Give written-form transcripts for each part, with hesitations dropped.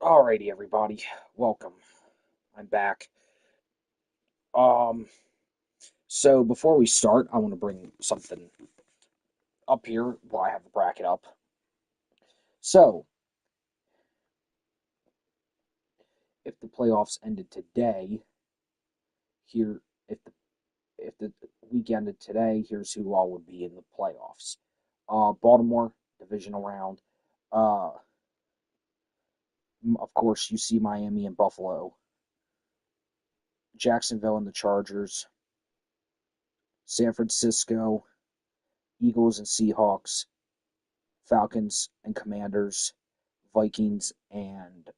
Alrighty, everybody, welcome. I'm back. Um, so before we start, I want to bring something up here while I have the bracket up. So, if the playoffs ended today, here, if the week ended today, here's who all would be in the playoffs. Baltimore, divisional round. Of course, you see Miami and Buffalo. Jacksonville and the Chargers. San Francisco, Eagles and Seahawks, Falcons and Commanders, Vikings and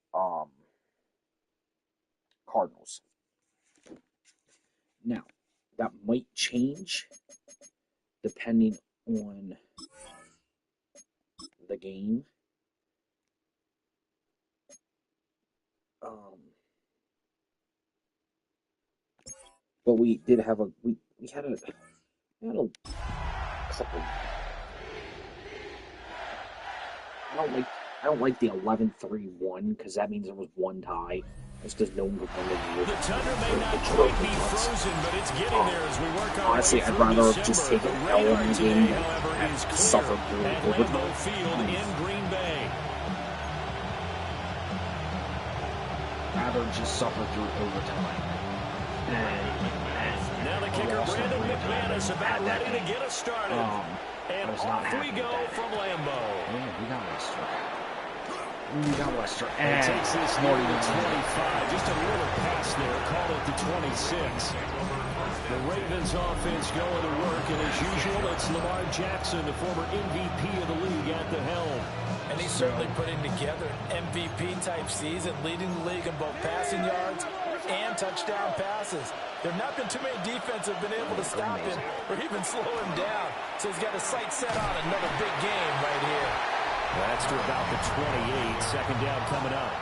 Cardinals. Now, that might change depending on the game. But we did have we had a couple. I don't like the 11-3-1 because that means there was one tie. That's because no one could win the The Thunder may not quite be frozen, but it's getting there as we work our honestly, way I'd through rather December. just take an The L radar in the today, game than however, have is to clear suffer through at overtime. Lambeau Field in Green Bay. Rather just suffer through overtime. Now the kicker, Brandon McManus, about ready to get us started. And off we go from Lambeau. Yeah, we got Lester. And takes this near the 25. Just a little pass there. Call it the 26. The Ravens offense going to work, and as usual, it's Lamar Jackson, the former MVP of the league, at the helm. And he's certainly putting together an MVP-type season, leading the league in both passing yards and touchdown passes. There have not been too many defenses have been able to stop him or even slow him down. So he's got his sights set on another big game right here. That's to about the 28. Second down coming up.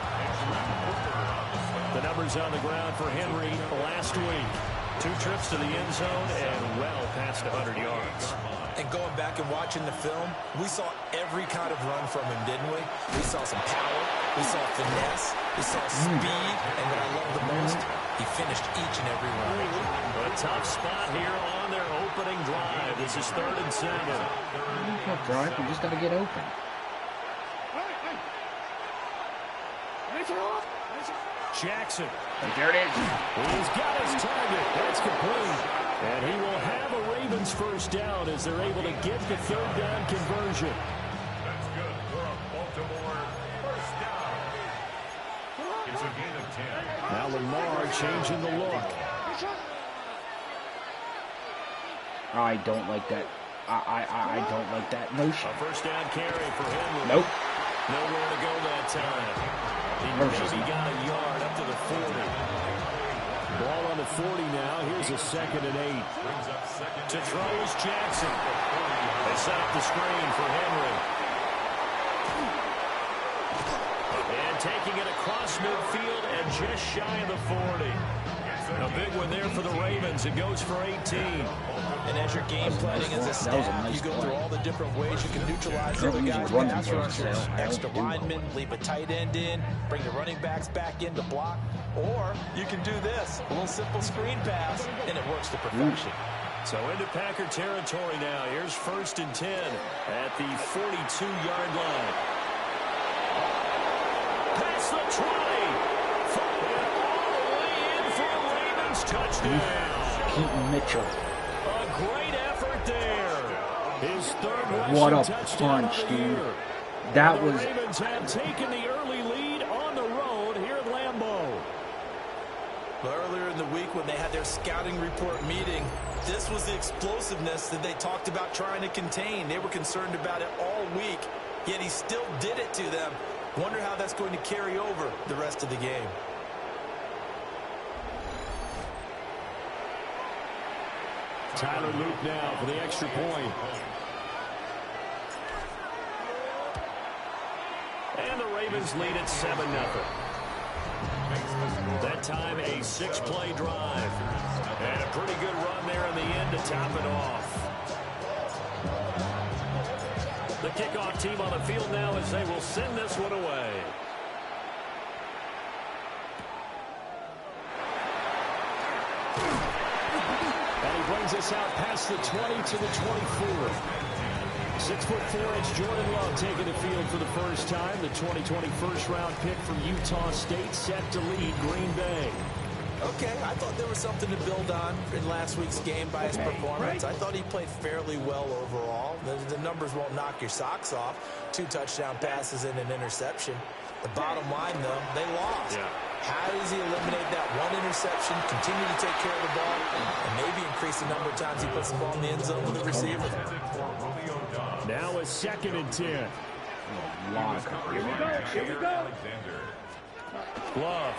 The numbers on the ground for Henry last week. 2 trips to the end zone and well past 100 yards. And going back and watching the film, we saw every kind of run from him, didn't we? We saw some power, we saw finesse, we saw speed, and what I love the most, he finished each and every run. A tough spot here on their opening drive. This is 3rd and 7. Drive, we just got to get open. Jackson. There it is. He's got his target. That's complete. And he will have a Ravens first down as they're able to get the 3rd down conversion. That's good for a Baltimore first down. It's a gain of 10. Now Lamar changing the look. I don't like that. I don't like that notion. A first down carry for Henry. Nope. Nowhere to go that time. He maybe got a yard up to the 40. Ball on the 40 now. Here's a 2nd and 8. To throw is Jackson. They set up the screen for Henry. And taking it across midfield and just shy of the 40. A big one there for the Ravens. It goes for 18. And as you're game planning as a staff, you go through all the different ways you can neutralize the other guys' pass rushers. Extra linemen, leave a tight end in, bring the running backs back in to block. Or you can do this, a little simple screen pass, and it works to perfection. So into Packer territory now. Here's 1st and 10 at the 42-yard line. Past the 20. Football all the way in for a Ravens touchdown. Keaton Mitchell. A great effort there. His 3rd rushing What a touchdown punch, of the dude. year. That And was... the Ravens have taken the early lead on the road here at Lambeau. But earlier in the week when they had their scouting report meeting, this was the explosiveness that they talked about trying to contain. They were concerned about it all week, yet he still did it to them. Wonder how that's going to carry over the rest of the game. Tyler Luke now for the extra point. And the Ravens lead at 7-0. That time a 6-play drive. And a pretty good run there in the end to top it off. The kickoff team on the field now as they will send this one away. us out past the 20 to the 24. 6'4" Jordan Love taking the field for the first time. The 2020 first-round pick from Utah State set to lead Green Bay. Okay, I thought there was something to build on in last week's game by his performance. I thought he played fairly well overall. The numbers won't knock your socks off. 2 touchdown passes and an interception. The bottom line, though, they lost. Yeah. How does he eliminate that one interception, continue to take care of the ball, and maybe increase the number of times he puts the ball in the end zone with the receiver? Now a 2nd and 10. Here we go. Love.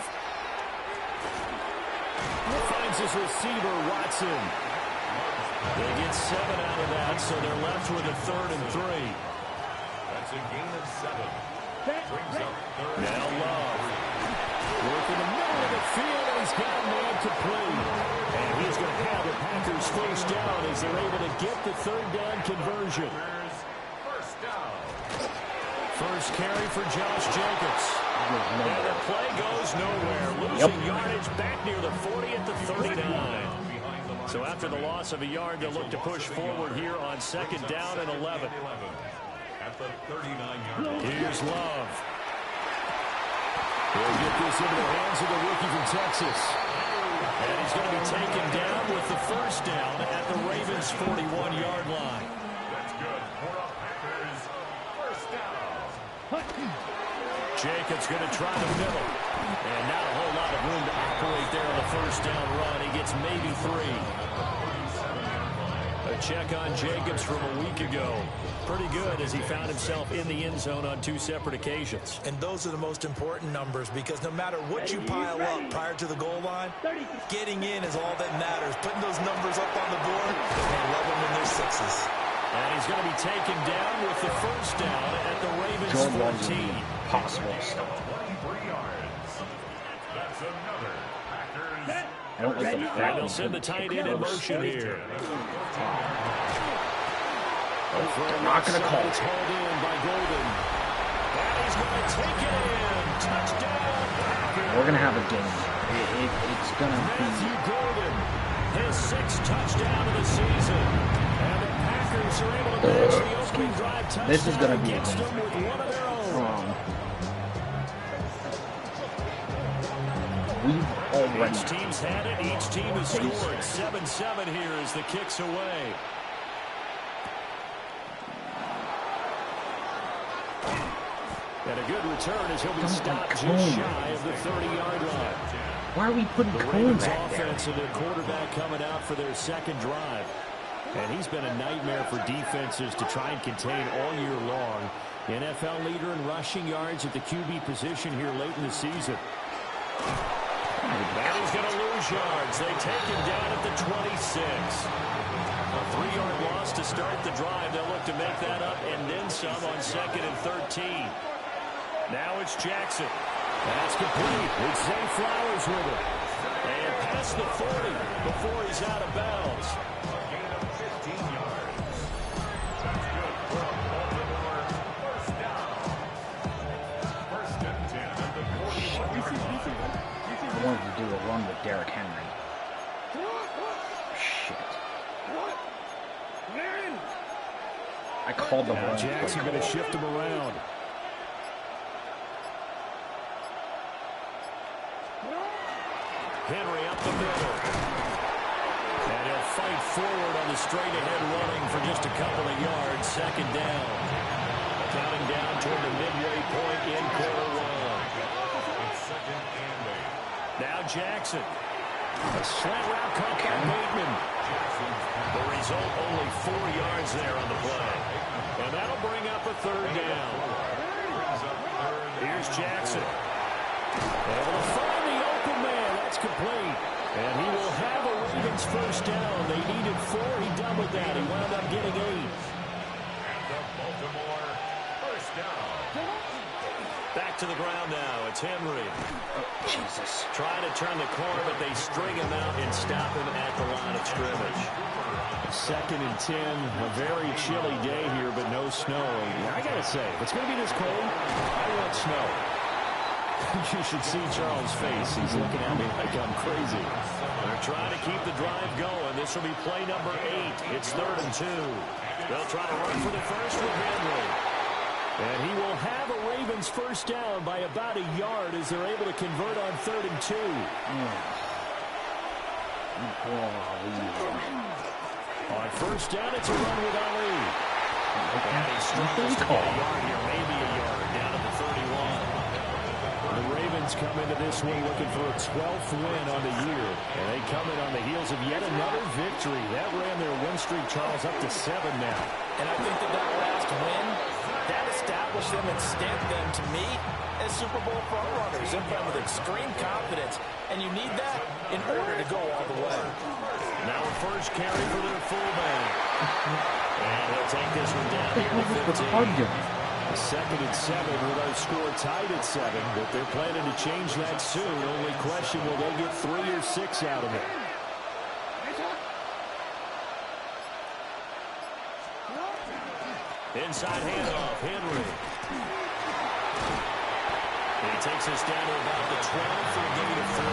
Finds his receiver, Watson. They get 7 out of that, so they're left with a 3rd and 3. That's a gain of 7. Brings up 3rd. Now Love. Working the middle of the field, and he's got a man complete. And he's going to have the Packers first down as they're able to get the 3rd down conversion. First down. First carry for Josh Jacobs. And the play goes nowhere. Losing yardage back near the 40 at the 39. So after the loss of a yard, they'll look to push forward here on 2nd down and 11. At the 39-yard line. Here's Love. He'll get this into the hands of the rookie from Texas. And he's going to be taken down with the first down at the Ravens' 41-yard line. That's good. For the Packers, first down. Jacobs going to try the middle. And not a whole lot of room to operate there on the first down run. He gets maybe 3. A check on Jacobs from a week ago. Pretty good as he found himself in the end zone on 2 separate occasions. And those are the most important numbers because no matter what you pile up prior to the goal line, getting in is all that matters. Putting those numbers up on the board, they love them when they're 6s. And he's going to be taken down with the first down at the Ravens' 14. Possible. 23 yards. That's another Packers. I don't like the And they'll send the tight end in motion here. They're not going to call It's it. hauled in by Golden. And he's going to take it in. Touchdown. We're going to have a game. It's going to Matthew be... Golden, his 6th touchdown of the season. And the Packers are able to match the opening drive touchdown. This is going to be a against them game. with one of their own. We've already... Each team's had it. Each team has scored. 7-7 here as the kick's away. And a good return as he'll be stopped just shy of the 30-yard line. Why are we putting The Cone Ravens back there? offense and their quarterback coming out for their 2nd drive. And he's been a nightmare for defenses to try and contain all year long. NFL leader in rushing yards at the QB position here late in the season. Now he's going to lose yards. They take him down at the 26. A 3-yard loss to start the drive. They'll look to make that up and then some on 2nd and 13. Now it's Jackson. That's complete. It's Zay Flowers with it. And past the 40 before he's out of bounds. A gain of 15 yards. That's good for a Baltimore first down. 1st and 10 at the 41-yard line. I wanted to do a run with Derrick Henry. Shit. I called the Now wrong Jackson going to shift him around. Henry up the middle. And he'll fight forward on the straight-ahead running for just a couple of yards. 2nd down. Counting down toward the midway point in quarter 1. It's 2nd and 8. Now Jackson. A slant route caught by Bateman. The result, only 4 yards there on the play. And that'll bring up a 3rd down. Here's Jackson. Able to find the open man. That's complete. And he will have a Ravens first down. They needed 4. He doubled that. He wound up getting 8. And the Baltimore first down. Back to the ground now. It's Henry. Jesus. Trying to turn the corner, but they string him out and stop him at the line of scrimmage. 2nd and 10. A very chilly day here, but no snow. I got to say, if it's going to be this cold, I want snow. You should see Charles' face. He's looking at me like I'm crazy. They're trying to keep the drive going. This will be play number 8. It's 3rd and 2. They'll try to run for the first with Henry. And he will have a Ravens first down by about a yard as they're able to convert on 3rd and 2. On first down, it's a run with Ali. And he struggles to get a yard here, maybe a yard, down at the 31. The Ravens come into this one looking for a 12th win on the year. And they come in on the heels of yet another victory. That ran their win streak, Charles, up to 7 now. And I think that last win, that established them and stamped them, to me, as Super Bowl frontrunners. They're playing with extreme confidence. And you need that in order to go all the way. Now a first carry for their fullback. And he'll take this one down here to 15. 2nd and 7 with our score tied at 7, but they're planning to change that soon. Only question, will they get 3 or 6 out of it? Inside handoff, Henry. He takes us down to about the 12 for a gain of 3.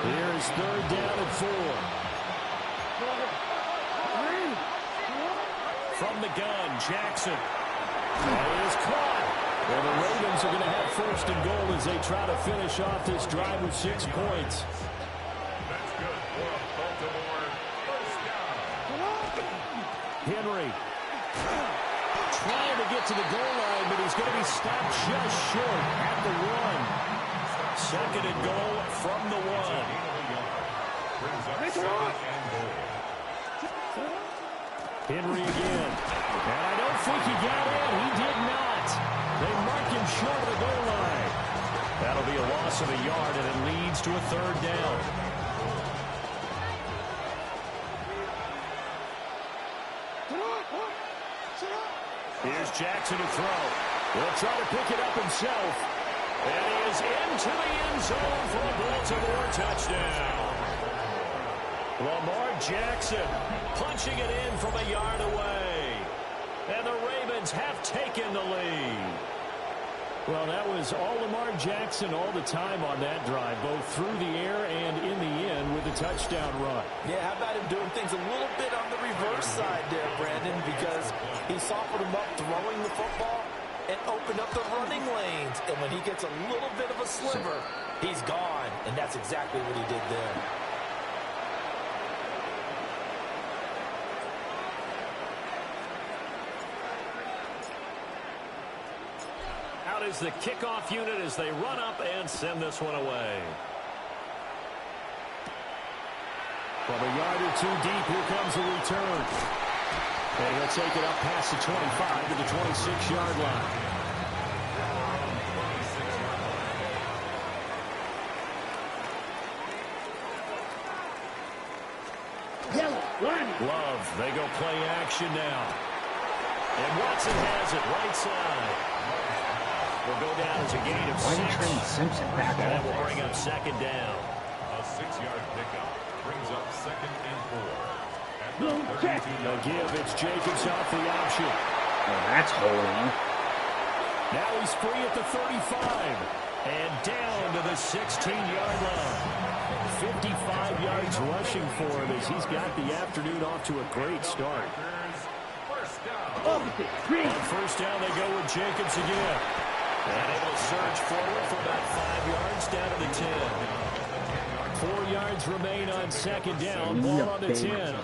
Here's 3rd down and 4. From the gun, Jackson. It is caught. Well, the Ravens are going to have 1st and goal as they try to finish off this drive with 6 points. That's good for Baltimore. First down. Henry trying to get to the goal line, but he's going to be stopped just short at the 1. 2nd and goal from the 1. Brings up 2nd and goal. Henry again. And I don't think he got in. He did not. They mark him short of the goal line. That'll be a loss of a yard, and it leads to a 3rd down. Here's Jackson to throw. He'll try to pick it up himself. And he is into the end zone for a Baltimore touchdown. Lamar Jackson punching it in from a yard away. And the Ravens have taken the lead. Well, that was all Lamar Jackson all the time on that drive, both through the air and in the end with a touchdown run. Yeah, how about him doing things a little bit on the reverse side there, Brandon, because he softened him up throwing the football and opened up the running lanes. And when he gets a little bit of a sliver, he's gone. And that's exactly what he did there. Out is the kickoff unit as they run up and send this one away. From a yard or 2 deep, here comes the return. And he'll take it up past the 25 to the 26-yard line. Love, they go play action now. And Watson has it right side. Will go down as a gain of 6. Why did Trent Simpson back and that up? will bring up 2nd down. A 6-yard pickup brings up 2nd and 4. They'll give. It's Jacobs off the option. Oh, that's holding. Now he's free at the 35. And down to the 16-yard line. 55 yards rushing for him as he's got the afternoon off to a great start. On first down, they go with Jacobs again. And able to surge forward for about 5 yards down to the 10. 4 yards remain on 2nd down. Ball on the 10.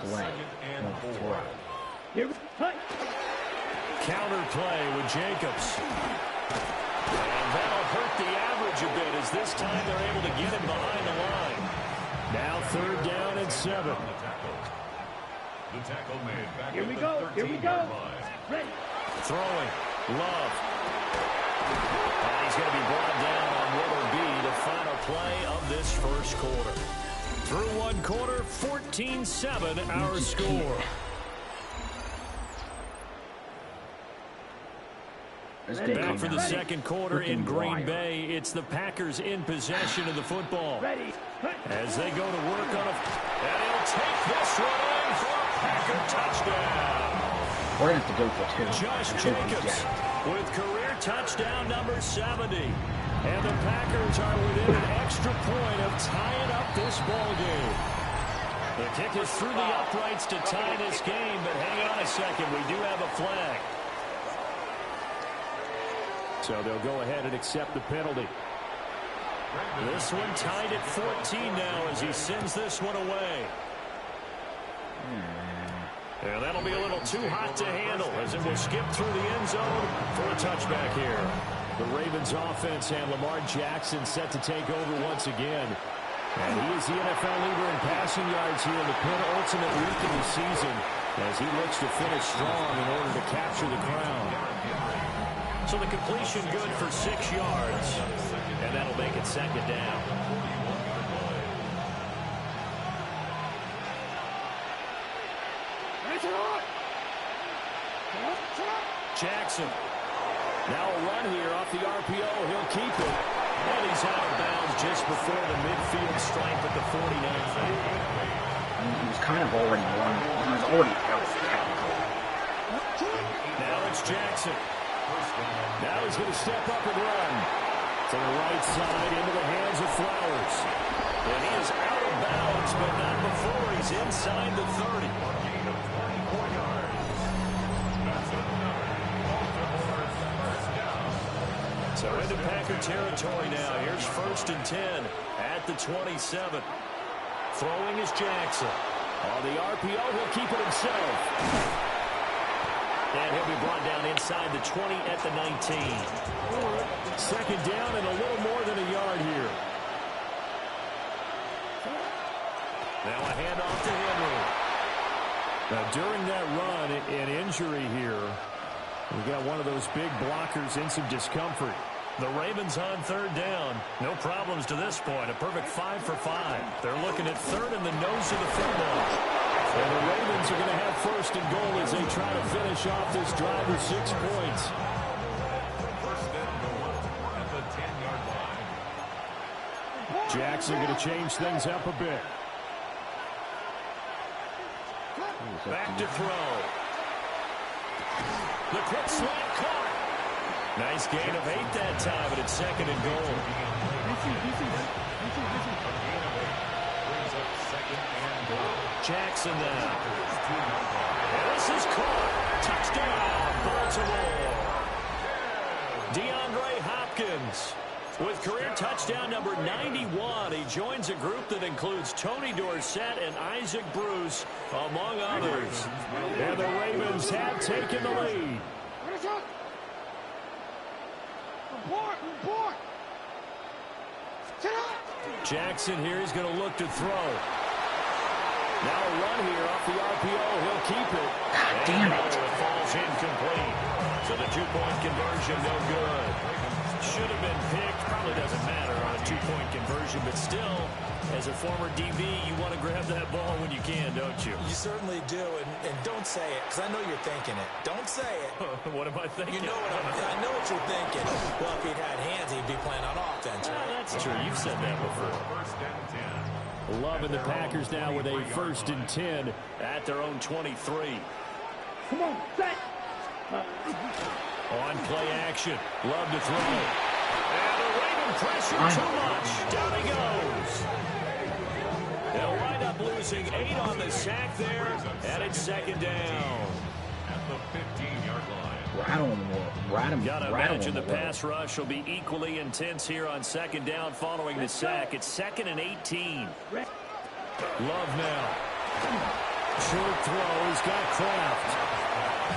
Counter play with Jacobs. And that'll hurt the average a bit as this time they're able to get him behind the line. Now 3rd down and 7. The tackle made back Here at we the go. Here we 13-yard go. line. Ready. Throwing. Love. And he's going to be brought down on what will be the final play of this first quarter. Through 1 quarter, 14-7 our score. Back for the 2nd quarter in Green Bay. It's the Packers in possession of the football. Ready. As they go to work on and he'll take this one in for a Packer touchdown. We're going to have to go for 2. Josh Jacobs with career touchdown number 70. And the Packers are within an extra point of tying up this ball game. The kick is through the uprights to tie this game, but hang on a second. We do have a flag. So they'll go ahead and accept the penalty. This one tied at 14 now as he sends this one away. And that'll be a little too hot to handle as it will skip through the end zone for a touchback here. The Ravens offense and Lamar Jackson set to take over once again. And he is the NFL leader in passing yards here in the penultimate week of the season as he looks to finish strong in order to capture the crown. So the completion good for 6 yards, and that'll make it second down. Jackson. Now a run here off the RPO. He'll keep it. And he's out of bounds just before the midfield stripe at the 49. He was kind of already running. He was already out technically. Now it's Jackson. Now he's going to step up and run. To the right side into the hands of Flowers. And he is out of bounds, but not before he's inside the 30. So into Packer territory now. Here's 1st and 10 at the 27. Throwing is Jackson. On the RPO, he'll keep it himself. And he'll be brought down inside the 20 at the 19. Second down and a little more than a yard here. Now a handoff to Henry. Now during that run, an injury here. We got one of those big blockers in some discomfort. The Ravens on 3rd down. No problems to this point. A perfect 5 for 5. They're looking at 3rd in the nose of the football. And the Ravens are going to have 1st and goal as they try to finish off this drive with 6 points. Jackson going to change things up a bit. Back to throw. The quick slant caught. Nice gain of 8 that time, but it's 2nd and goal. Jackson now. And this is caught. Touchdown, Baltimore. DeAndre Hopkins with career touchdown number 91. He joins a group that includes Tony Dorsett and Isaac Bruce, among others. And the Ravens have taken the lead. Jackson here is going to look to throw. Now a run here off the RPO. He'll keep it. God damn it. It falls incomplete. So the 2-point conversion no good. Should have been picked. Probably doesn't matter on a 2-point conversion, but still, as a former DB, you want to grab that ball when you can, don't you? You certainly do, and don't say it, because I know you're thinking it. Don't say it. What am I thinking? You know I know what you're thinking. Well, if he'd had hands, he'd be playing on offense. That's true. You've said that before. Loving the Packers now with a 1st and 10 at their own 23. Come on, set. On play action. Love to throw. And the Raven pressure too much. Down he goes. They'll wind up losing 8 on the sack there, and it's 2nd down. At the 15-yard line. Rattle him. Gotta imagine the pass rush will be equally intense here on 2nd down following the sack. It's 2nd and 18. Love now. Short throw. He's got Kraft.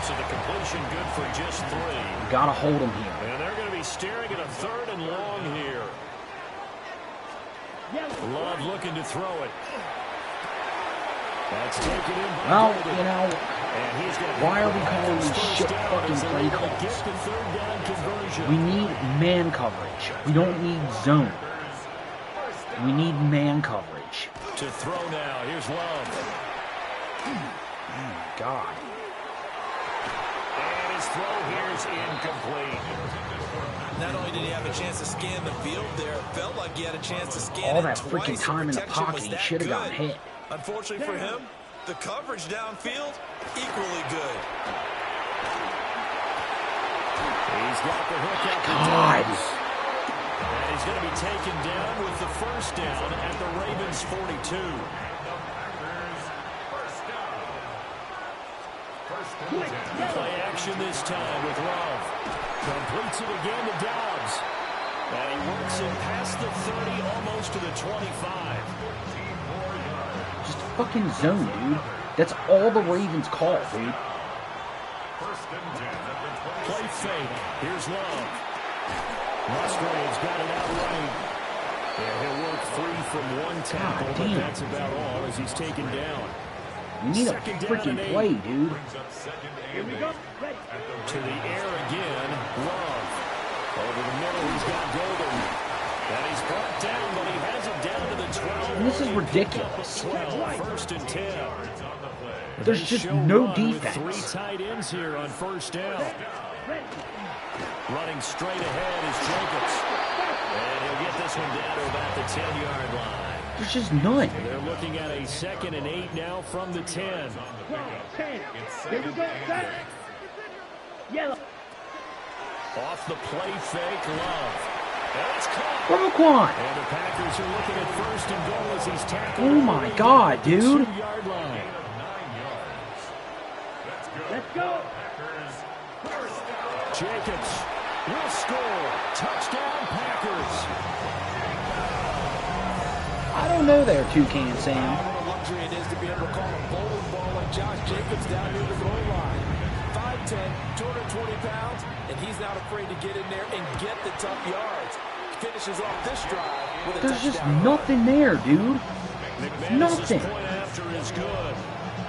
So the completion good for just 3. You gotta hold him here. And they're going to be staring at a 3rd and long here. Love looking to throw it. That's taken in by Well, Golden. you know, And he's gonna why are we calling these shit fucking play get calls? the 3rd down conversion. We need man coverage. We don't need zone. We need man coverage. To throw now. Here's Love. Oh, God. And his throw here is incomplete. Not only did he have a chance to scan the field there, it felt like he had a chance to scan All it that twice. freaking time in the Protection pocket, was he that should have gotten good. hit. Unfortunately for him, the coverage downfield, equally good. He's got the hook up the God. toes. And he's going to be taken down with the first down at the Ravens 42. Play action this time with Love. Completes it again to Dobbs. And he works it past the 30, almost to the 25. Just fucking zone, dude. That's all the Ravens call, dude. Play fake. Here's Love. Musgrave's got it outright. And he'll work free from one tackle, but that's about all as he's taken down. We need a freaking play, dude. Here we go. Ready. To the air again. Love. Over the middle, he's got Golden. And he's brought down, but he has it down to the 12. And this is ridiculous. 12, first and 10. There's just no defense. With 3 tight ends here on first down. Running straight ahead is Jacobs. And he'll get this one down to about the 10-yard line. There's just none. They're looking at a 2nd and 8 now from the 10. 10. Here we go. Set. Yellow. Off the play fake, Love. And it's caught. Roquan! And the Packers are looking at first and goal as he's tackled. Oh my God, dude. 2-yard line. Let's go. Jacobs will score. Touchdown, Packers. I don't know there, Toucan Sam. What a luxury it is to be able to call a bowling ball like Josh Jacobs down near the goal line. 5'10", 220 pounds, and he's not afraid to get in there and get the tough yards. Finishes off this drive with a There's just touchdown. nothing there, dude. Nothing. Point after is good.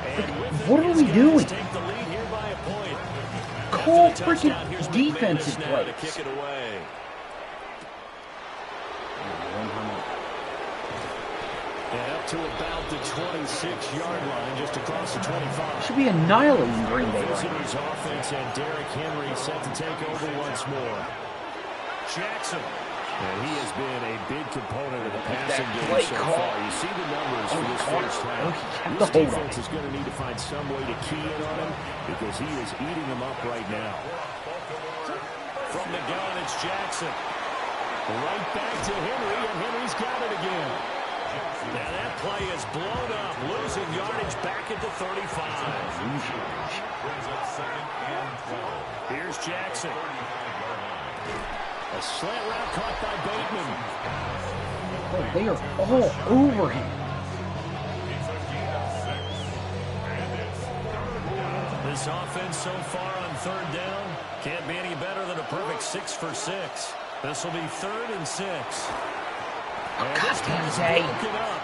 And with it, What are we his guys doing? Take the lead here by a point. Call After the touchdown, freaking here's defensive McManus now to plays. kick it away. And up to about the 26-yard line, just across the 25. Should be annihilating Green Bay right now. Visitors offense and Derrick Henry set to take over once more. Jackson. And he has been a big component of the passing game play so call. far. You see the numbers for this first Oh, half. he kept This the hold on defense it. is going to need to find some way to key in on him because he is eating them up right now. From the gun, it's Jackson. Right back to Henry, and Henry's got it again. Now that play is blown up, losing yardage back at the 35. Here's Jackson. A slant route caught by Bateman. Oh, they are all over him. This offense so far on 3rd down can't be any better than a perfect 6 for 6. This will be 3rd and 6. And this one's broken up.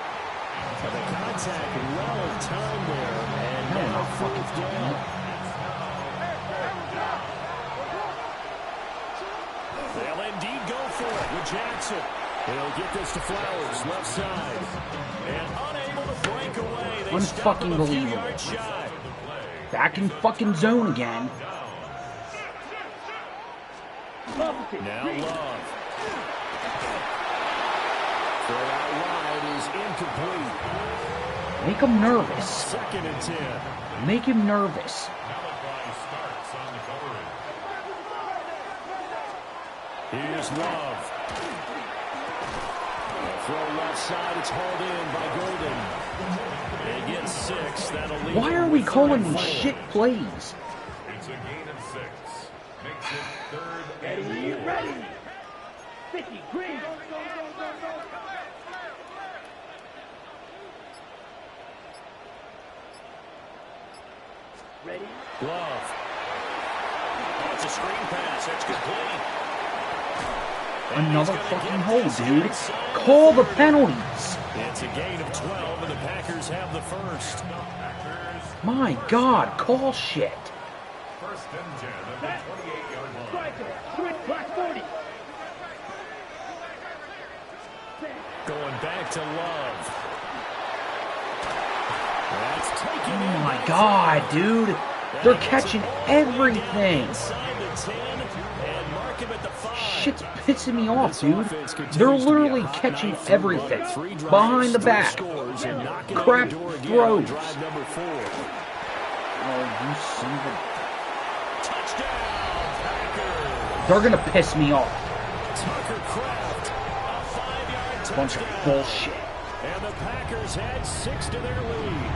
And the contact well timed there, and now 4th down. They'll indeed go for it with Jackson. He'll get this to Flowers, left side. And unable to break away. They stop him a few Unfucking yards shy. Back in fucking zone again. Now Love. Throw out wide is incomplete. Make him nervous. 2nd and 10. Make him nervous. Here's Love. Throw left side. It's hauled in by Golden. They get 6. That'll leave Why them are we with calling 3rd and these 4. shit plays? It's a gain of 6. Makes it 3rd and Ready. 4. Ready. 50. Green. Ready. Love. Oh, it's a screen pass. That's complete. Another fucking hold, dude. Call the penalties. It's a gain of 12, and the Packers have the first. My God, call shit. 1st and 10 at the 28-yard line. Striker. Switch. Black 40. Going back to Love. That's taken in. Oh my God, dude. They're catching everything. Inside the 10 and mark him at the 5. Shit's pissing me off, dude. They're literally catching everything. Behind the back. Crap throws. Drive number 4. Oh, you son of a... Touchdown, Packers. They're going to piss me off. Tucker Kraft, a 5-yard touchdown. Bunch of bullshit. And the Packers add 6 to their lead.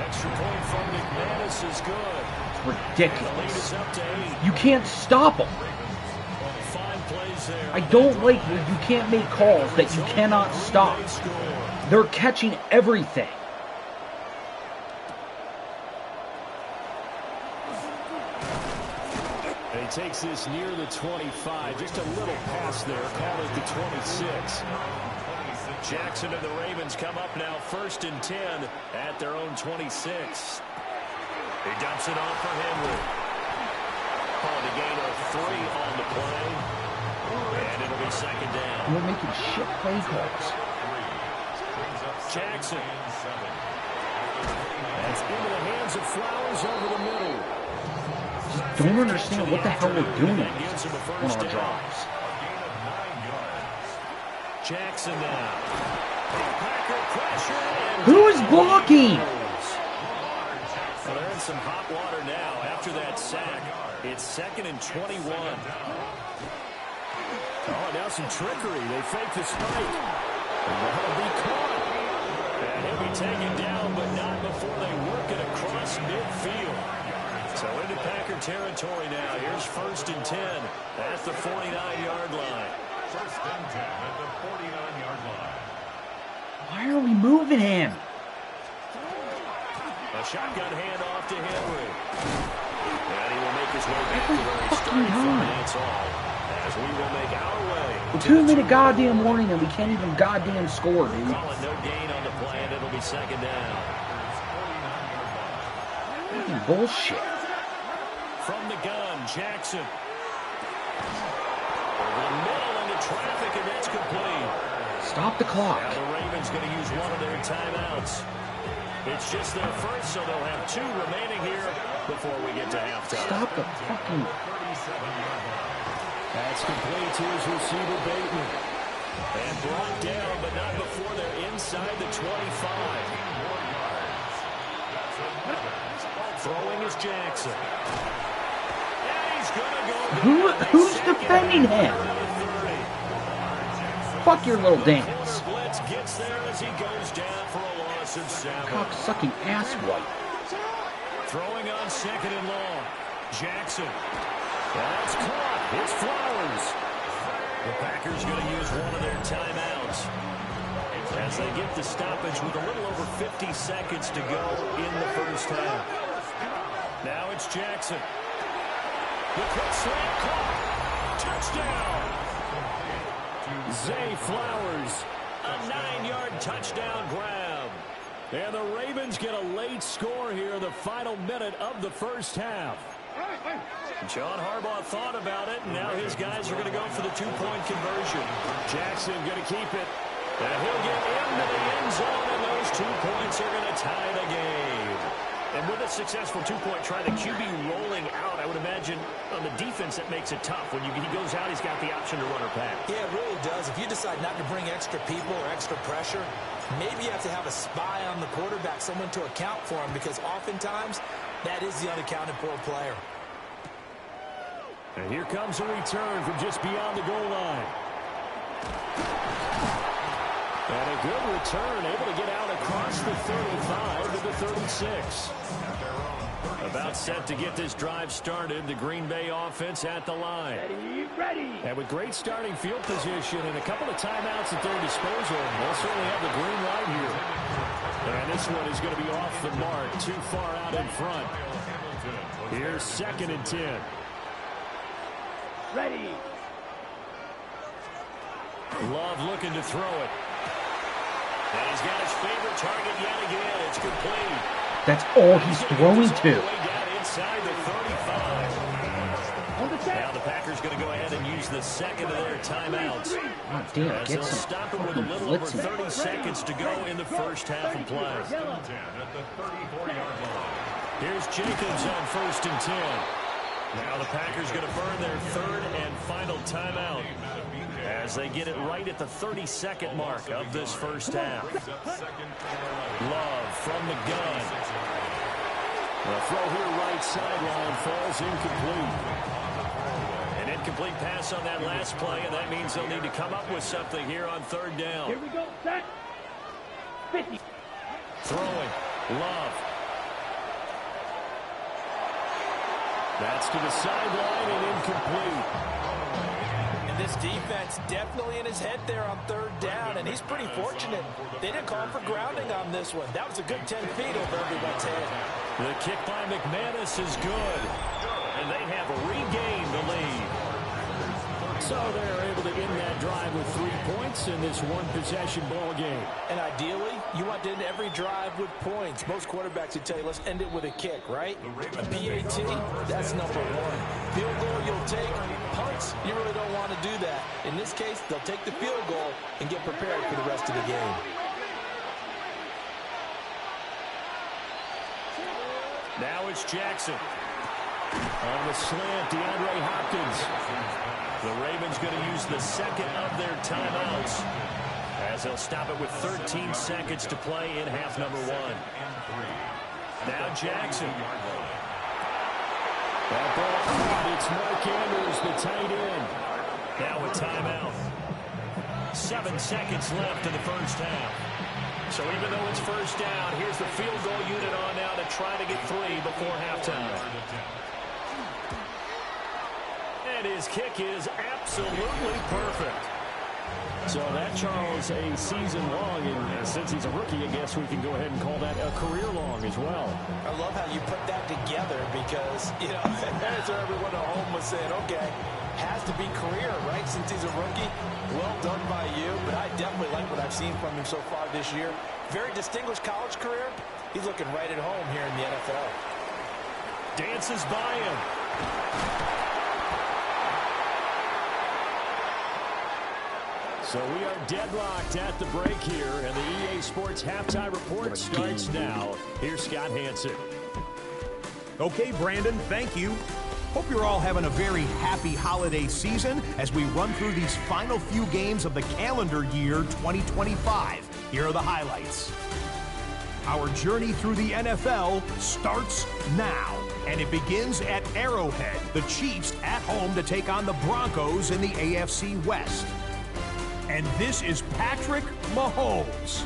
Extra point from McManus is good. It's The lead ridiculous. is up to 8. You can't stop them. 5 plays there. I don't like when you can't make calls that you cannot stop. They score. They're catching everything. And he takes this near the 25. Just a little pass there. Call it the 26. Jackson and the Ravens come up now 1st and 10 at their own 26. He dumps it off for Henry. Calling a gain of 3 on the play. And it'll be 2nd down. We're making shit play calls. Jackson. That's into the hands of Flowers over the middle. Just don't understand what the hell we're doing That gives him a on first our down. drives. Jackson now. Packer pressure. And Who is blocking? Well, they're in some hot water now after that sack. It's 2nd and 21. Oh, now some trickery. They fake the spike. And that'll be caught. And he'll be taken down, but not before they work it across midfield. So into Packer territory now. Here's 1st and 10 at the 49-yard line. 1st and 10 at the 49-yard line. Why are we moving him? A shotgun handoff to Henry. And he will make his way back to where he Fucking started from. God. That's all. As we will make our way. We're 2-minute goddamn warning and we can't even goddamn score, dude. Call it no gain on the play, and it'll be 2nd down. Fucking bullshit. From the gun, Jackson. Over the middle into traffic, and that's complete. Stop the clock. Now the Ravens going to use one of their timeouts. It's just their first, so they'll have 2 remaining here before we get to halftime. Stop the fucking... That's complete to his receiver, Bateman. And brought down, but not before they're inside the 25. Throwing is Jackson. And he's going to go down. Who's defending him? Fuck your little dance. Blitz gets there as he goes down for a loss of 7. Cock-sucking asswipe. Throwing on 2nd and long. Jackson. That's caught. It's Flowers. The Packers going to use one of their timeouts as they get the stoppage with a little over 50 seconds to go in the first half. Now it's Jackson. The quick slant caught. Touchdown. Zay Flowers. A 9-yard touchdown grab. And the Ravens get a late score here in the final minute of the first half. John Harbaugh thought about it, and now his guys are going to go for the 2-point conversion. Jackson going to keep it. And he'll get into the end zone, and those 2 points are going to tie the game. And with a successful 2-point try, the QB rolling out, I would imagine on the defense that makes it tough. When he goes out, he's got the option to run or pass. Yeah, it really does. If you decide not to bring extra people or extra pressure, maybe you have to have a spy on the quarterback, someone to account for him, because oftentimes that is the unaccounted for player. And here comes a return from just beyond the goal line. And a good return, able to get out across the 35 to the 36. About set to get this drive started, the Green Bay offense at the line. Ready. And with great starting field position and a couple of timeouts at their disposal, they'll certainly have the green light here. And this one is going to be off the mark, too far out in front. Here's 2nd and 10. Ready. Love looking to throw it. And he's got his favorite target yet again. It's complete. That's all he's throwing to. Way down inside the 35. On the Now set. the Packers going to go ahead and use the 2nd of their timeouts. God damn, As get they'll some stop him with a fucking little over blitzing. 30 seconds to go in the first half of play. Yellow. 10 at the 34-yard line. Here's Jacobs on 1st and 10. Now the Packers going to burn their 3rd and final timeout as they get it right at the 32nd mark of this first half. Love from the gun. The throw here right sideline falls incomplete. An incomplete pass on that last play, and that means they'll need to come up with something here on third down. Here we go. Set. 50. Throwing. Love. That's to the sideline and incomplete. And this defense definitely in his head there on third down, and he's pretty fortunate. They didn't call for grounding on this one. That was a good 10 feet over everyone's head. The kick by McManus is good, and they have regained the lead. So they're able to end that drive with 3 points in this one-possession ball game. And ideally, you want to end every drive with points. Most quarterbacks would tell you, let's end it with a kick, right? A PAT, that's number one. Field goal you'll take. Punts, you really don't want to do that. In this case, they'll take the field goal and get prepared for the rest of the game. Now it's Jackson. On the slant, DeAndre Hopkins. The Ravens going to use the second of their timeouts as they'll stop it with 13 seconds to play in half number 1. Now Jackson. That ball caught. It's Mark Andrews, the tight end. Now a timeout. 7 seconds left in the first half. So even though it's first down, here's the field goal unit on now to try to get 3 before halftime. And his kick is absolutely perfect. So that, Charles, a season long, and since he's a rookie, I guess we can go ahead and call that a career long as well. I love how you put that together because, you know, that's where everyone at home was saying, okay, has to be career, right, since he's a rookie. Well done by you, but I definitely like what I've seen from him so far this year. Very distinguished college career. He's looking right at home here in the NFL. Dances by him. So we are deadlocked at the break here, and the EA Sports halftime report starts now. Here's Scott Hanson. Okay, Brandon, thank you. Hope you're all having a very happy holiday season as we run through these final few games of the calendar year 2025. Here are the highlights. Our journey through the NFL starts now, and it begins at Arrowhead. The Chiefs at home to take on the Broncos in the AFC West. And this is Patrick Mahomes.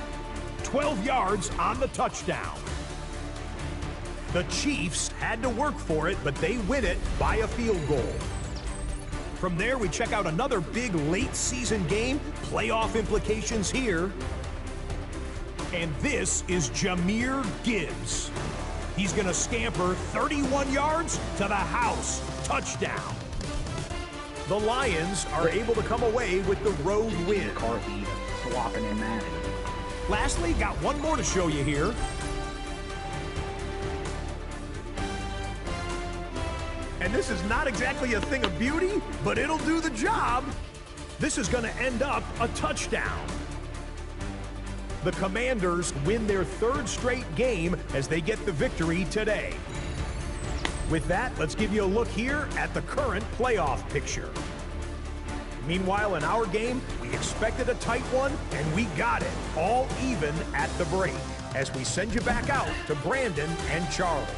12 yards on the touchdown. The Chiefs had to work for it, but they win it by a field goal. From there, we check out another big late-season game, playoff implications here. And this is Jahmyr Gibbs. He's going to scamper 31 yards to the house. Touchdown. The Lions are able to come away with the road win. McCarthy flopping in that. Lastly, got one more to show you here. And this is not exactly a thing of beauty, but it'll do the job. This is going to end up a touchdown. The Commanders win their 3rd straight game as they get the victory today. With that, let's give you a look here at the current playoff picture. Meanwhile, in our game, we expected a tight one, and we got it, all even at the break, as we send you back out to Brandon and Charles.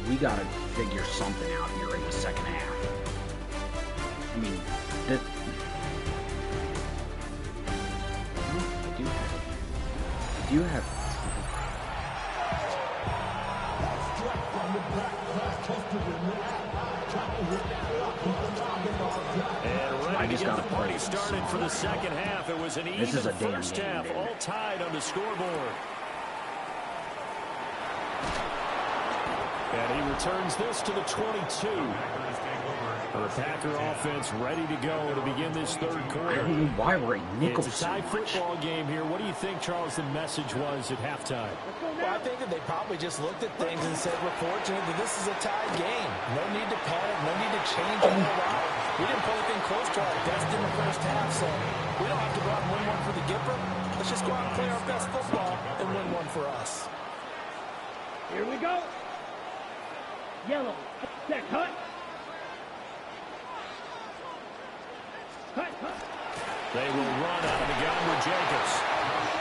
We got to figure something out here in the second half. I mean, I do have I just got a party started for the second half. It was an even first half, all tied on the scoreboard. And he returns this to the 22. The Packer offense ready to go to begin this third quarter. I don't know why we're in nickel It's a tie football game here. What do you think, Charles, the message was at halftime? Well, I think that they probably just looked at things and said, we're fortunate that this is a tied game. No need to panic, no need to change all around. We didn't put anything close to our best in the first half, so we don't have to go out and win one for the Gipper. Let's just go out and play our best football and win one for us. Here we go. Yellow. Set. Cut. Cut. They will run out of the gun with Jacobs.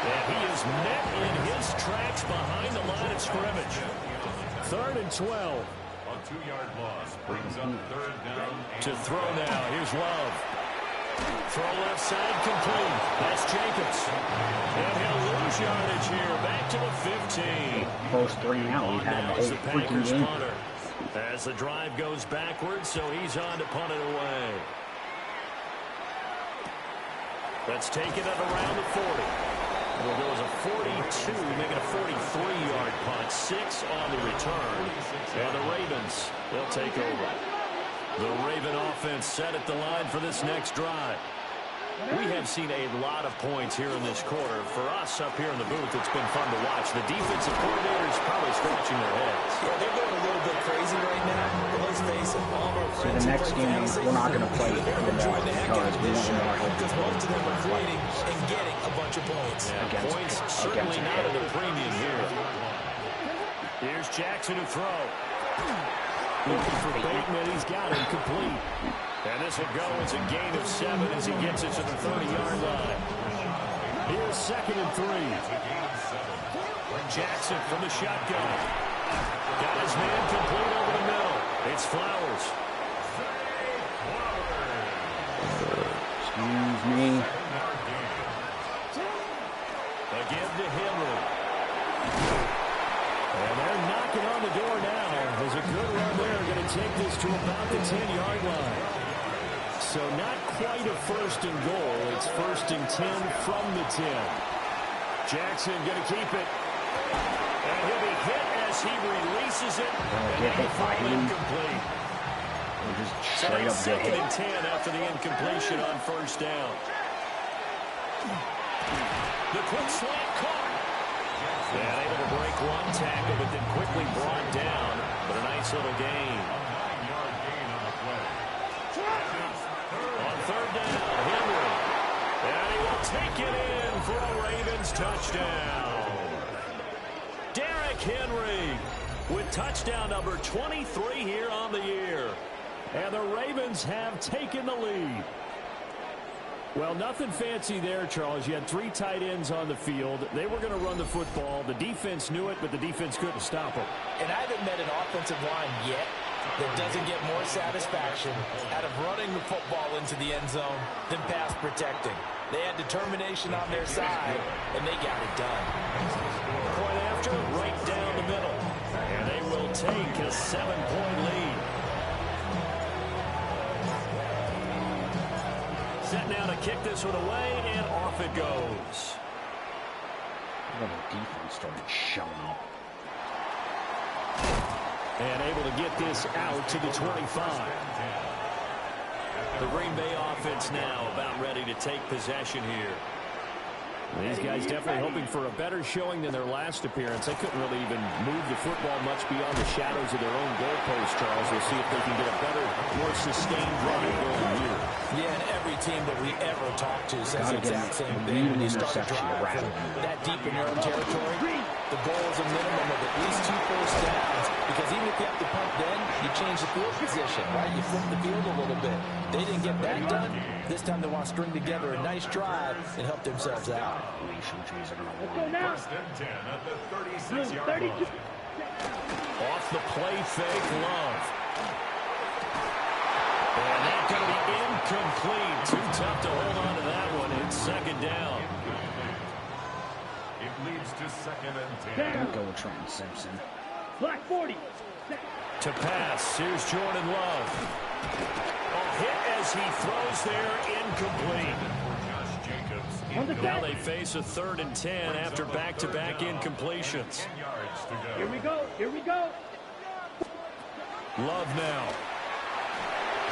And he is met in his tracks behind the line of scrimmage. 3rd and 12. A 2-yard loss brings up 3rd down. To throw now. Here's Love. Throw left side complete. That's Jacobs. And he'll lose yardage here. Back to the 15. First 3 now. We've had the whole The freaking Packers game. punter. As the drive goes backwards, so he's on to punt it away. Let's take it at around the 40. It'll go as a 42, making a 43-yard punt. 6 on the return. And the Ravens, they'll take over. The Raven offense set at the line for this next drive. We have seen a lot of points here in this quarter. For us up here in the booth, it's been fun to watch. The defensive coordinators probably scratching their heads. Yeah, they're going a little bit crazy right now. But let's face it, all of our So friends the next game, we're not going to play they're enjoying the heck out of this show because most of them are creating and getting a bunch of points. Yeah, points certainly not at a premium here. Here's Jackson to throw. Looking for Bateman. He's got him complete. And this will go as a gain of 7 as he gets it to the 30-yard line. Here's 2nd and 3. Jackson from the shotgun. Got his man complete over the middle. It's Flowers. Excuse me. Again to Henry. And they're knocking on the door now. There's a good run there. Going to take this to about the 10-yard line. So not quite a 1st and goal. It's 1st and 10 from the 10. Jackson going to keep it. And he'll be hit as he releases it. And that'll fall incomplete. Just So straight it's up get 2nd and hit. 10 after the incompletion on 1st down. The quick slant caught. And able to break one tackle, but then quickly brought down. But a nice little gain. 9-yard gain on the play. On 3rd down, Henry. And he will take it in for a Ravens touchdown. Derrick Henry with touchdown number 23 here on the year. And the Ravens have taken the lead. Well, nothing fancy there, Charles. You had 3 tight ends on the field. They were going to run the football. The defense knew it, but the defense couldn't stop them. And I haven't met an offensive line yet that doesn't get more satisfaction out of running the football into the end zone than pass protecting. They had determination on their side, and they got it done. Point after, right down the middle. And they will take a 7-point lead. Set now to kick this one away, and off it goes. The defense started showing up. And able to get this out to the 25. The Green Bay offense now about ready to take possession here. These guys definitely hoping for a better showing than their last appearance. They couldn't really even move the football much beyond the shadows of their own goalpost, Charles. We'll see if they can get a better, more sustained drive going here. Yeah, and every team that we ever talk to says the exact same thing. When you start a drive that deep in your own territory, the goal is a minimum of at least 2 first downs, because even if you have to punt then, you change the field position, right? You flip the field a little bit. They didn't get that done. This time they want to string together a nice drive and help themselves out. Let's go now. 1st and 10 at the 36-yard line. Off the play fake, Love. And that's going to be incomplete. Too tough to hold on to that one. It's 2nd down. It leads to 2nd and 10. Don't go with Trenton Simpson. Black 40. To pass, here's Jordan Love. A hit as he throws there, incomplete. Josh Jacobs On the Now set. they face a 3rd and 10 after back-to-back incompletions. 10 yards to go. Here we go. Here we go. Love now.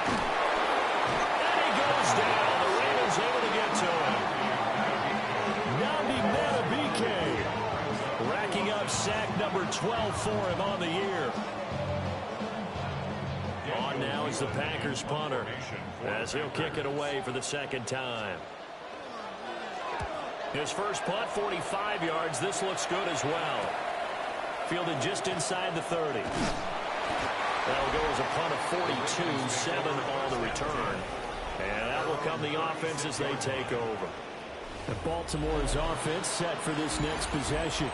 And he goes down. The Ravens able to get to him. Nnamdi Madubuike racking up sack number 12 for him on the year. On now is the Packers punter as he'll kick it away for the 2nd time. His first punt, 45 yards. This looks good as well. Fielded just inside the 30. That'll go as a punt of 42, 7 on the return. And that will come the offense as they take over. The Baltimore's offense set for this next possession.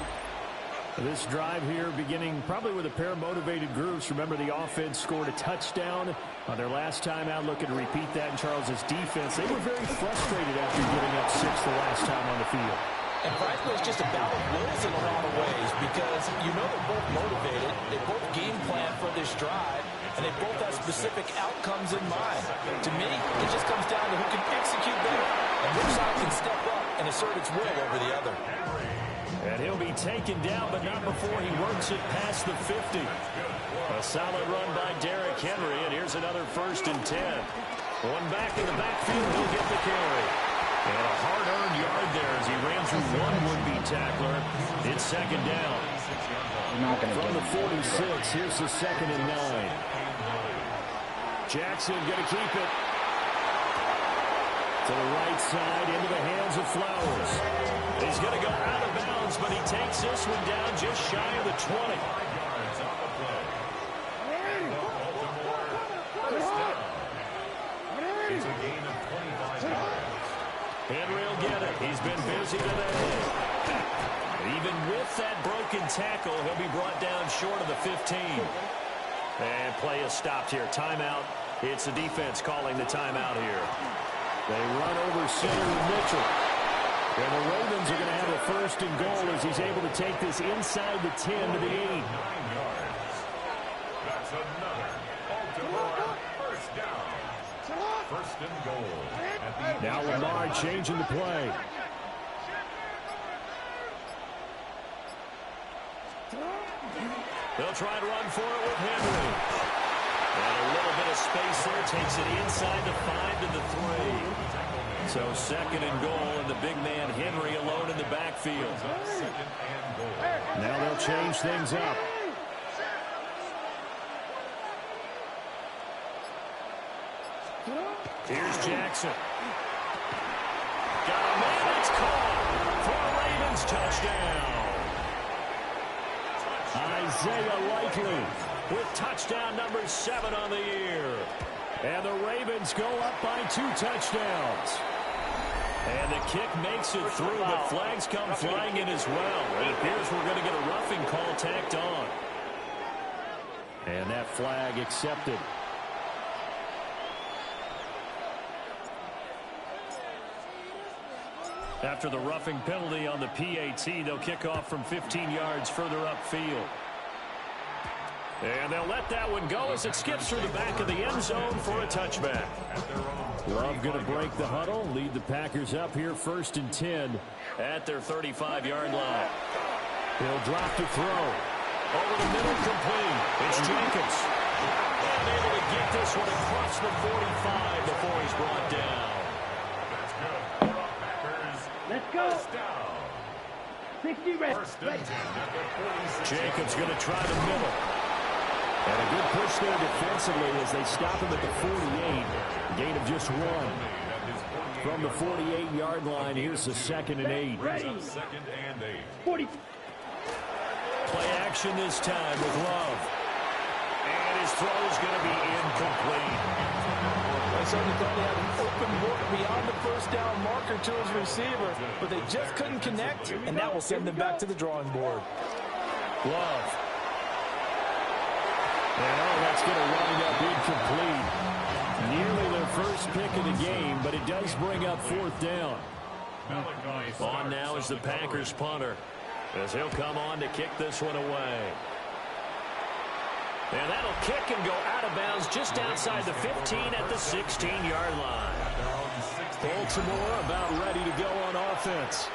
This drive here beginning probably with a pair of motivated groups. Remember, the offense scored a touchdown on their last time out. Looking to repeat that in Charles's defense. They were very frustrated after giving up 6 the last time on the field. And frankly, it's just a battle of wills in a lot of ways because you know they're both motivated. They both game plan for this drive, and they both have specific outcomes in mind. To me, it just comes down to who can execute better and which side can step up and assert its will over the other. And he'll be taken down, but not before he works it past the 50. A solid run by Derrick Henry, and here's another 1st and 10. One back in the backfield, he'll get the carry. And a hard-earned yard there as he ran through one would-be tackler. It's 2nd down. From the 46, here's the 2nd and 9. Jackson going to keep it. To the right side, into the hands of Flowers. He's going to go out of bounds, but he takes this one down just shy of the 20. It's a gain of 25 yards. Henry will get it. He's been busy today. Even with that broken tackle, he'll be brought down short of the 15. And play is stopped here. Timeout. It's the defense calling the timeout here. They run over center with Mitchell. And the Ravens are going to have a 1st and goal as he's able to take this inside the 10 to the 8. 9 yards. That's another Baltimore 1st down. 1st and goal. Now Lamar changing the play. They'll try to run for it with Henry. And a little bit of space there. Takes it inside the 5 to the 3. So 2nd and goal, and the big man Henry alone in the backfield. Now they'll change things up. Here's Jackson. Got a man, it's caught for a Ravens touchdown. Isaiah Likely with touchdown number 7 on the year. And the Ravens go up by 2 touchdowns. And the kick makes it through, but flags come flying in as well. It appears we're going to get a roughing call tacked on. And that flag accepted. After the roughing penalty on the PAT, they'll kick off from 15 yards further upfield. And they'll let that one go as it skips through the back of the end zone for a touchback. Love going to break the huddle, lead the Packers up here 1st and 10 at their 35-yard line. He'll drop to throw. Over the middle, complete. It's Jenkins. And able to get this one across the 45 before he's brought down. Let's go. 60 ready. Jacobs going to try the middle. And a good push there defensively as they stop him at the 48. Gain of just 1. From the 48-yard line, here's the 2nd and 8. Ready. 2nd and 8. 40. Play action this time with Love. And his throw is going to be incomplete. I certainly thought he had an open look beyond the 1st down marker to his receiver, but they just couldn't connect, and that will send them back to the drawing board. Love. And that's going to wind up incomplete. Nearly their first pick of the game, but it does bring up 4th down. On now is the Packers punter, as he'll come on to kick this one away. And that'll kick and go out of bounds just outside the 15 at the 16-yard line. Baltimore about ready to go on offense.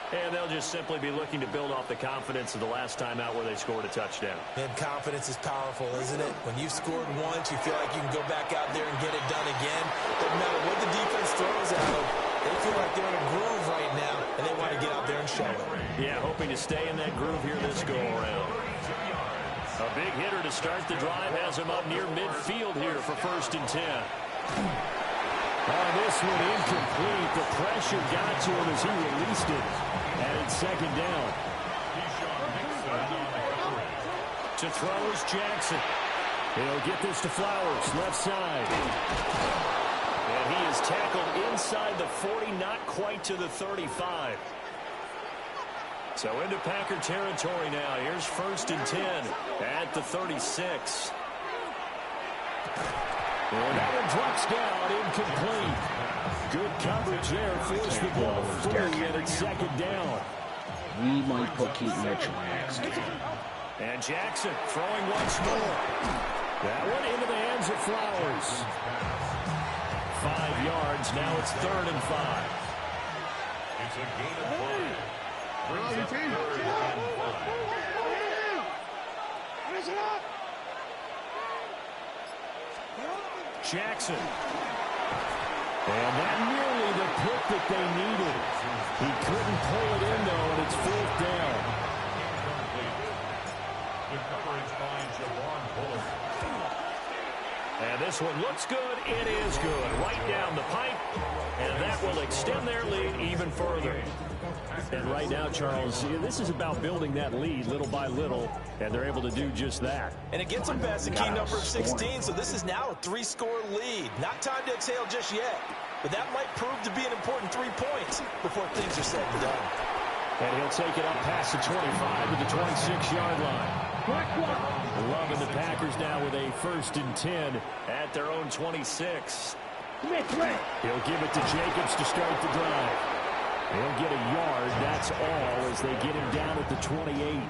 And they'll just simply be looking to build off the confidence of the last time out where they scored a touchdown. And confidence is powerful, isn't it? When you've scored once, you feel like you can go back out there and get it done again. Doesn't matter what the defense throws at them. They feel like they're in a groove right now, and they want to get out there and show it. Yeah, hoping to stay in that groove here this go-around. A big hitter to start the drive has him up near midfield here for 1st and 10. This one incomplete. The pressure got to him as he released it. And it's 2nd down. To throw is Jackson. He'll get this to Flowers, left side. And he is tackled inside the 40, not quite to the 35. So into Packer territory now. Here's 1st and 10 at the 36. And that one drops down, incomplete. Good coverage there. Forced the ball free, and it's 2nd down. We might put Keaton Mitchell next. And Jackson throwing once more. That one into the hands of Flowers. 5 yards. Now it's 3rd and 5. It's a gain of 5. Brings up 3rd and 5. Jackson. And that nearly the pick that they needed. He couldn't pull it in, though, and it's 4th down. The coverage by Javon Bullard. And this one looks good. It is good. Right down the pipe. And that will extend their lead even further. And right now, Charles, this is about building that lead little by little, and they're able to do just that. And it gets them past the key number of 16, so this is now a 3-score lead. Not time to exhale just yet, but that might prove to be an important 3 points before things are said and done. And he'll take it up past the 25 to the 26-yard line. Loving the Packers now with a 1st and 10 at their own 26. He'll give it to Jacobs to start the drive. He'll get a yard, that's all, as they get him down at the 28.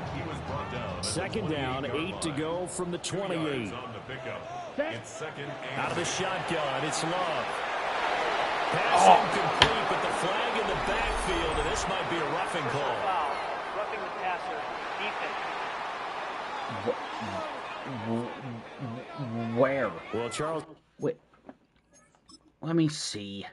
2nd down, 8 to go from the 28. Out of the shotgun, it's Love. Pass incomplete, but the flag in the backfield, and this might be a roughing call. Foul. Roughing the passer. Defense. Where? Well, Charles. Wait. Let me see.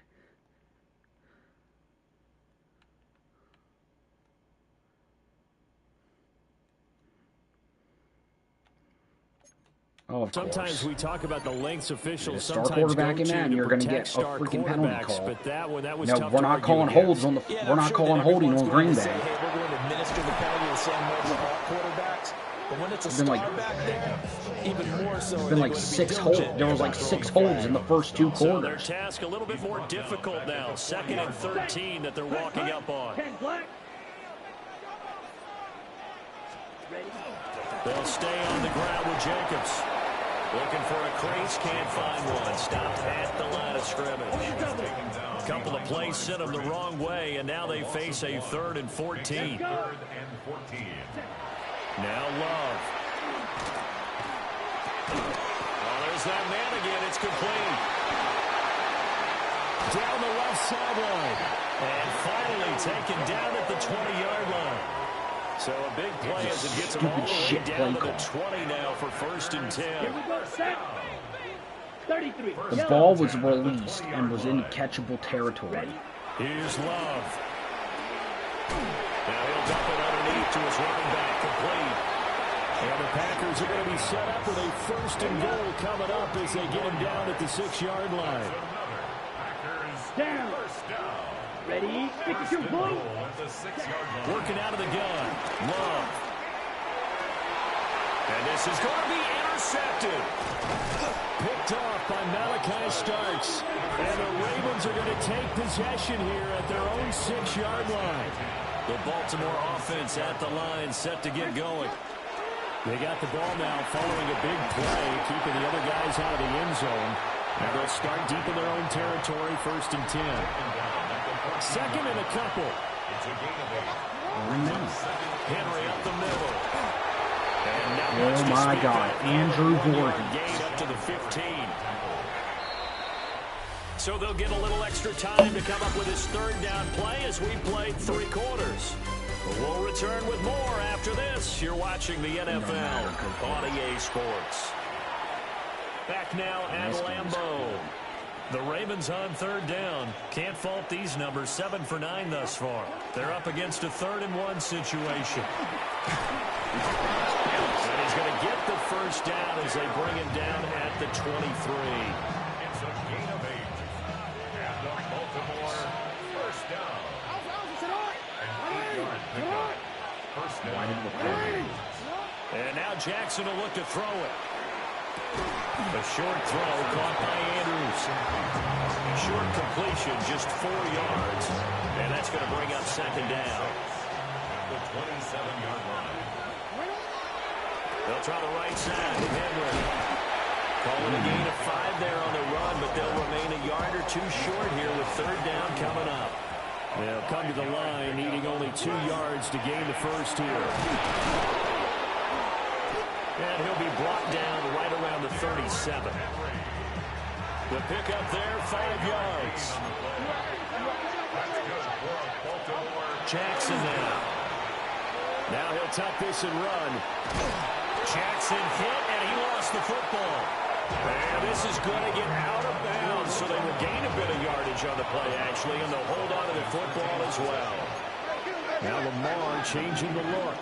Oh, of Sometimes course. we talk about the lengths officials Star sometimes quarterback go in to that, and you're going to get a star freaking penalty quarterbacks, call. but that one, that was No, tough we're to not argue calling against. holds on the. Yeah, we're not calling holding on Green Bay. Hey, we're going to administer the penalty the same way for all quarterbacks. But when it's a Been star like- back there, even more so. There's been like 6 holds. There was like 6 holds in the first 2 So their quarters. task a little bit more difficult now. 2nd and 13 that they're walking up on. 10 black. Ready? They'll stay on the ground with Jacobs. Looking for a crease, can't find one. Stopped at the line of scrimmage. A couple of plays sent them the wrong way, and now they face a 3rd and 14. 3rd and 14. Now Love. Well, there's that man again. It's complete. Down the left sideline. And finally taken down at the 20-yard line. So a big play as it gets them all the way down to the 20 now for 1st and 10. Here we go. Set. 33. The Yellow. ball was released and was in catchable territory. Here's Love. Now he'll dump it underneath to his running back, complete. And the Packers are going to be set up with a 1st and goal coming up as they get him down at the 6-yard line. Down. Ready? Pick your blue. Working out of the gun. Love. And this is going to be intercepted. Picked off by Malachi Starks. And the Ravens are going to take possession here at their own 6-yard line. The Baltimore offense at the line, set to get going. They got the ball now following a big play, keeping the other guys out of the end zone. And they'll start deep in their own territory, 1st and 10. 2nd and a couple. Henry up the middle. And not much Oh to my speak God, of. Andrew 1-yard Gordon. gain up to the 15. So they'll get a little extra time to come up with his 3rd down play as we played 3 quarters. We'll return with more after this. You're watching the NFL on EA Sports. Back now at Lambeau. The Ravens on 3rd down. Can't fault these numbers. 7 for 9 thus far. They're up against a 3rd and 1 situation. And he's going to get the 1st down as they bring him down at the 23. It's a gain of 8. And the Baltimore 1st down. An 8-yard pickup. 1st down. And now Jackson will look to throw it. A short throw caught by Andrews. Short completion, just 4 yards. And that's going to bring up 2nd down. 27-yard line. They'll try the right side with Henry. Calling a gain of 5 there on the run, but they'll remain a yard or 2 short here with 3rd down coming up. They'll come to the line needing only 2 yards to gain the first here. And he'll be brought down right around the 37. The pickup there, 5 yards. Jackson now. Now he'll tuck this and run. Jackson hit, and he lost the football. And this is going to get out of bounds, so they will gain a bit of yardage on the play, actually, and they'll hold on to the football as well. Now Lamar changing the look.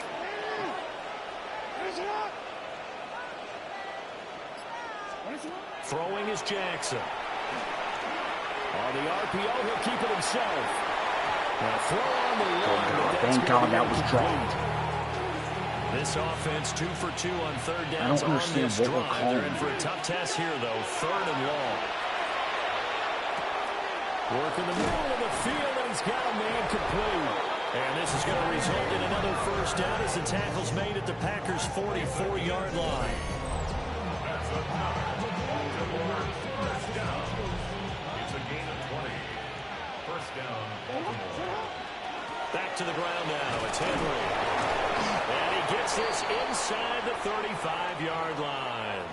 Throwing is Jackson. On the RPO, he'll keep it himself. Now throw on the run. Thank God that was dropped. This offense 2 for 2 on 3rd downs. I don't understand what we're calling. They're in for a tough test here, though. 3rd and long. Work in the middle of the field, and he's got a man complete. And this is going to result in another 1st down as the tackle's made at the Packers' 44-yard line. That's another Baltimore 1st down. It's a gain of 20. 1st down, Baltimore. Back to the ground now. It's Henry. And he gets this inside the 35-yard line.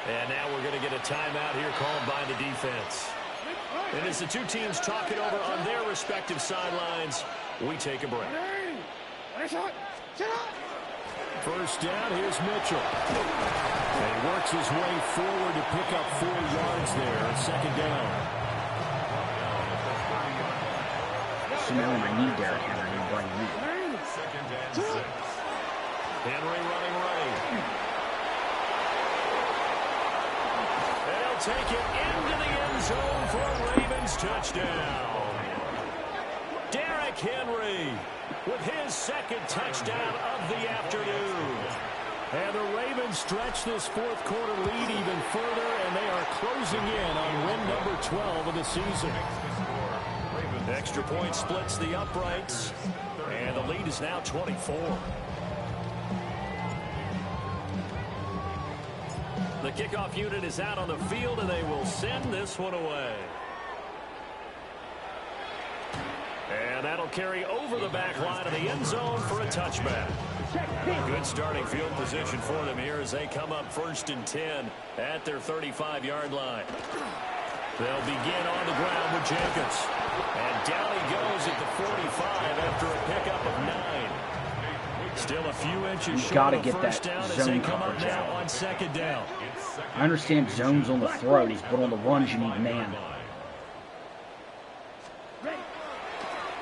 And now we're going to get a timeout here called by the defense. And as the 2 teams talk it over on their respective sidelines, we take a break. 1st down, here's Mitchell. And he works his way forward to pick up 4 yards there on 2nd down. So now when I need Derrick Henry, I'm bringing him in. 2nd and 6. Henry running right. They'll take it into the end zone for a Ravens touchdown. Derrick Henry with his 2nd touchdown of the afternoon. And the Ravens stretch this 4th quarter lead even further, and they are closing in on win number 12 of the season. Extra point splits the uprights, and the lead is now 24. The kickoff unit is out on the field, and they will send this one away. And that'll carry over the back line of the end zone for a touchback. Good starting field position for them here as they come up 1st and 10 at their 35-yard line. They'll begin on the ground with Jenkins. And down he goes at the 45 after a pickup of 9. Still a few inches short of first down as they come up now on 2nd down. I understand zones on the throws, but on the runs you need man.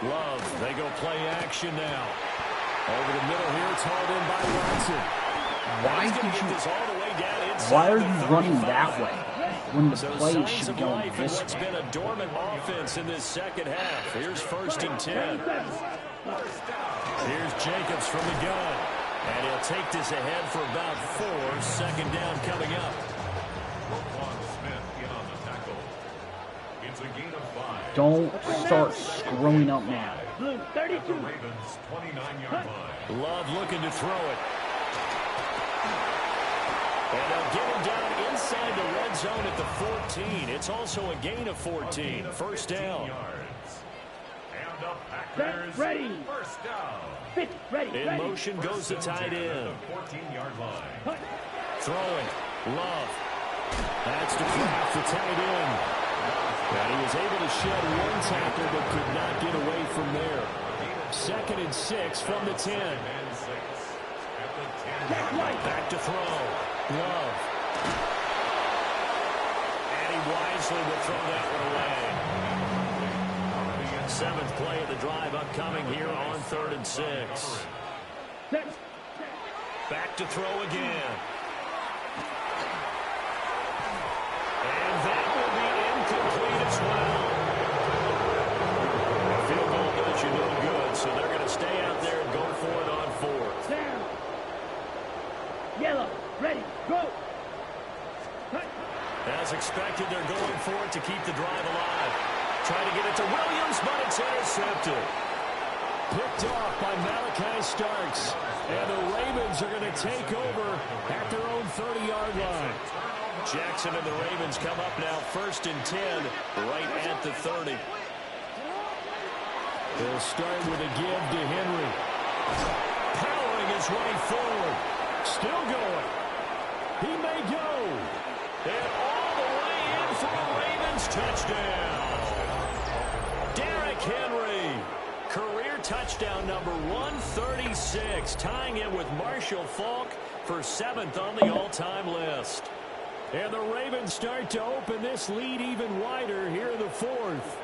Love, they go play action now. Over the middle here, it's hauled in by Watson. Why are you running that way when the play should be going this way? It's been a dormant offense in this 2nd half. Here's 1st and 10. Here's Jacobs from the gun. And he'll take this ahead for about 4. 2nd down coming up. Don't start screwing up now. Blue, 32. Ravens 29-yard line. Love looking to throw it. And they'll get him down inside the red zone at the 14. It's also a gain of 14. 1st down. And the Packers ready. 1st down. Fit, ready. In motion goes the tight end. 14-yard line. Throwing. Love. That's to Kraft, the tight end. And he was able to shed 1 tackle but could not get away from there. 2nd and 6 from the 10. Back to throw. Love. And he wisely will throw that one away. 7th play of the drive upcoming here on 3rd and 6. Back to throw again. And that will be incomplete as well. A field goal does you no good, so they're going to stay out there and go for it on 4th. Down. Yellow, ready, go. As expected, they're going for it to keep the drive alive. Trying to get it to Williams, but it's intercepted. Picked off by Malachi Starks. And the Ravens are going to take over at their own 30-yard line. Jackson and the Ravens come up now 1st and 10 right at the 30. They'll start with a give to Henry. Powering his way forward. Still going. He may go. And all the way in for a Ravens touchdown. Derrick Henry. Career touchdown number 136. Tying it with Marshall Faulk for 7th on the all-time list. And the Ravens start to open this lead even wider here in the 4th.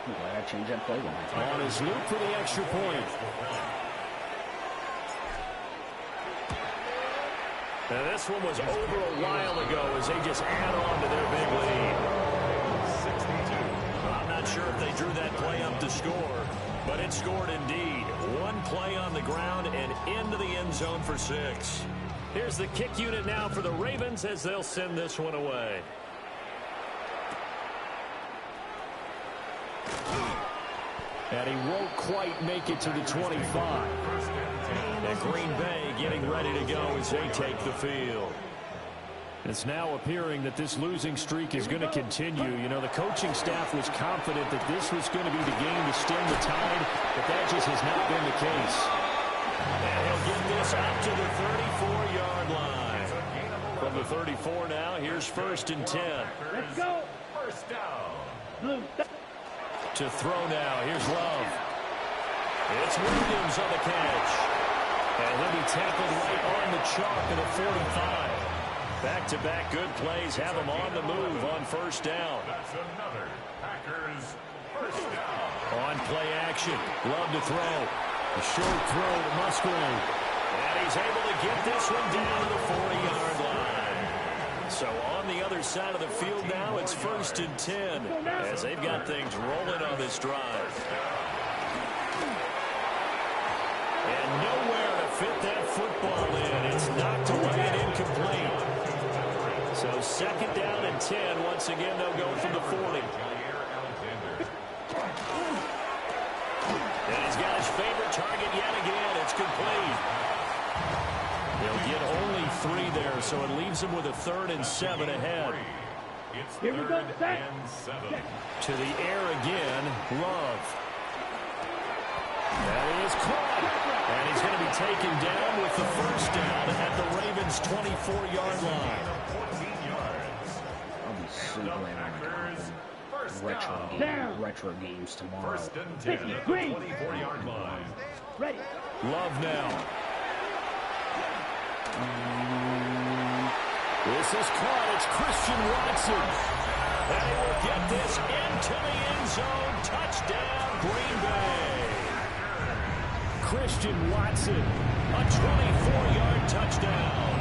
I'm glad I changed that play line. On his loop for the extra point. Now this one was over a while ago as they just add on to their big lead. 62. I'm not sure if they drew that play up to score, but it scored indeed. One play on the ground and into the end zone for 6. Here's the kick unit now for the Ravens as they'll send this one away. And he won't quite make it to the 25. And Green Bay getting ready to go as they take the field. It's now appearing that this losing streak is going to continue. You know, the coaching staff was confident that this was going to be the game to stem the tide, but that just has not been the case. And he'll get this out to the 34-yard line. From the 34 now, here's 1st and 10. Let's go. First down. Blue. To throw now, here's Love. It's Williams on the catch. And he'll be tackled right on the chalk of the 45. Back-to-back good plays have him on the move on 1st down. That's another Packers first down. On play action, Love to throw. A short throw to Musgrave. And he's able to get this one down to the 40-yard line. So on the other side of the field now, it's 1st and 10 as they've got things rolling on this drive. And nowhere to fit that football in. It's knocked away and incomplete. So 2nd down and 10. Once again, they'll go from the 40. And he's got his favorite target yet again. It's complete. They'll get only 3 there, so it leaves them with a 3rd and 7 ahead. Here we go, set. To the air again, Love. That is caught. And he's going to be taken down with the 1st down at the Ravens' 24-yard line. I'll be so glad when I get retro games tomorrow. 1st and 10 at the 24-yard line. Ready. Love now. This is caught. It's Christian Watson. And he will get this into the end zone. Touchdown, Green Bay. Christian Watson, a 24-yard touchdown.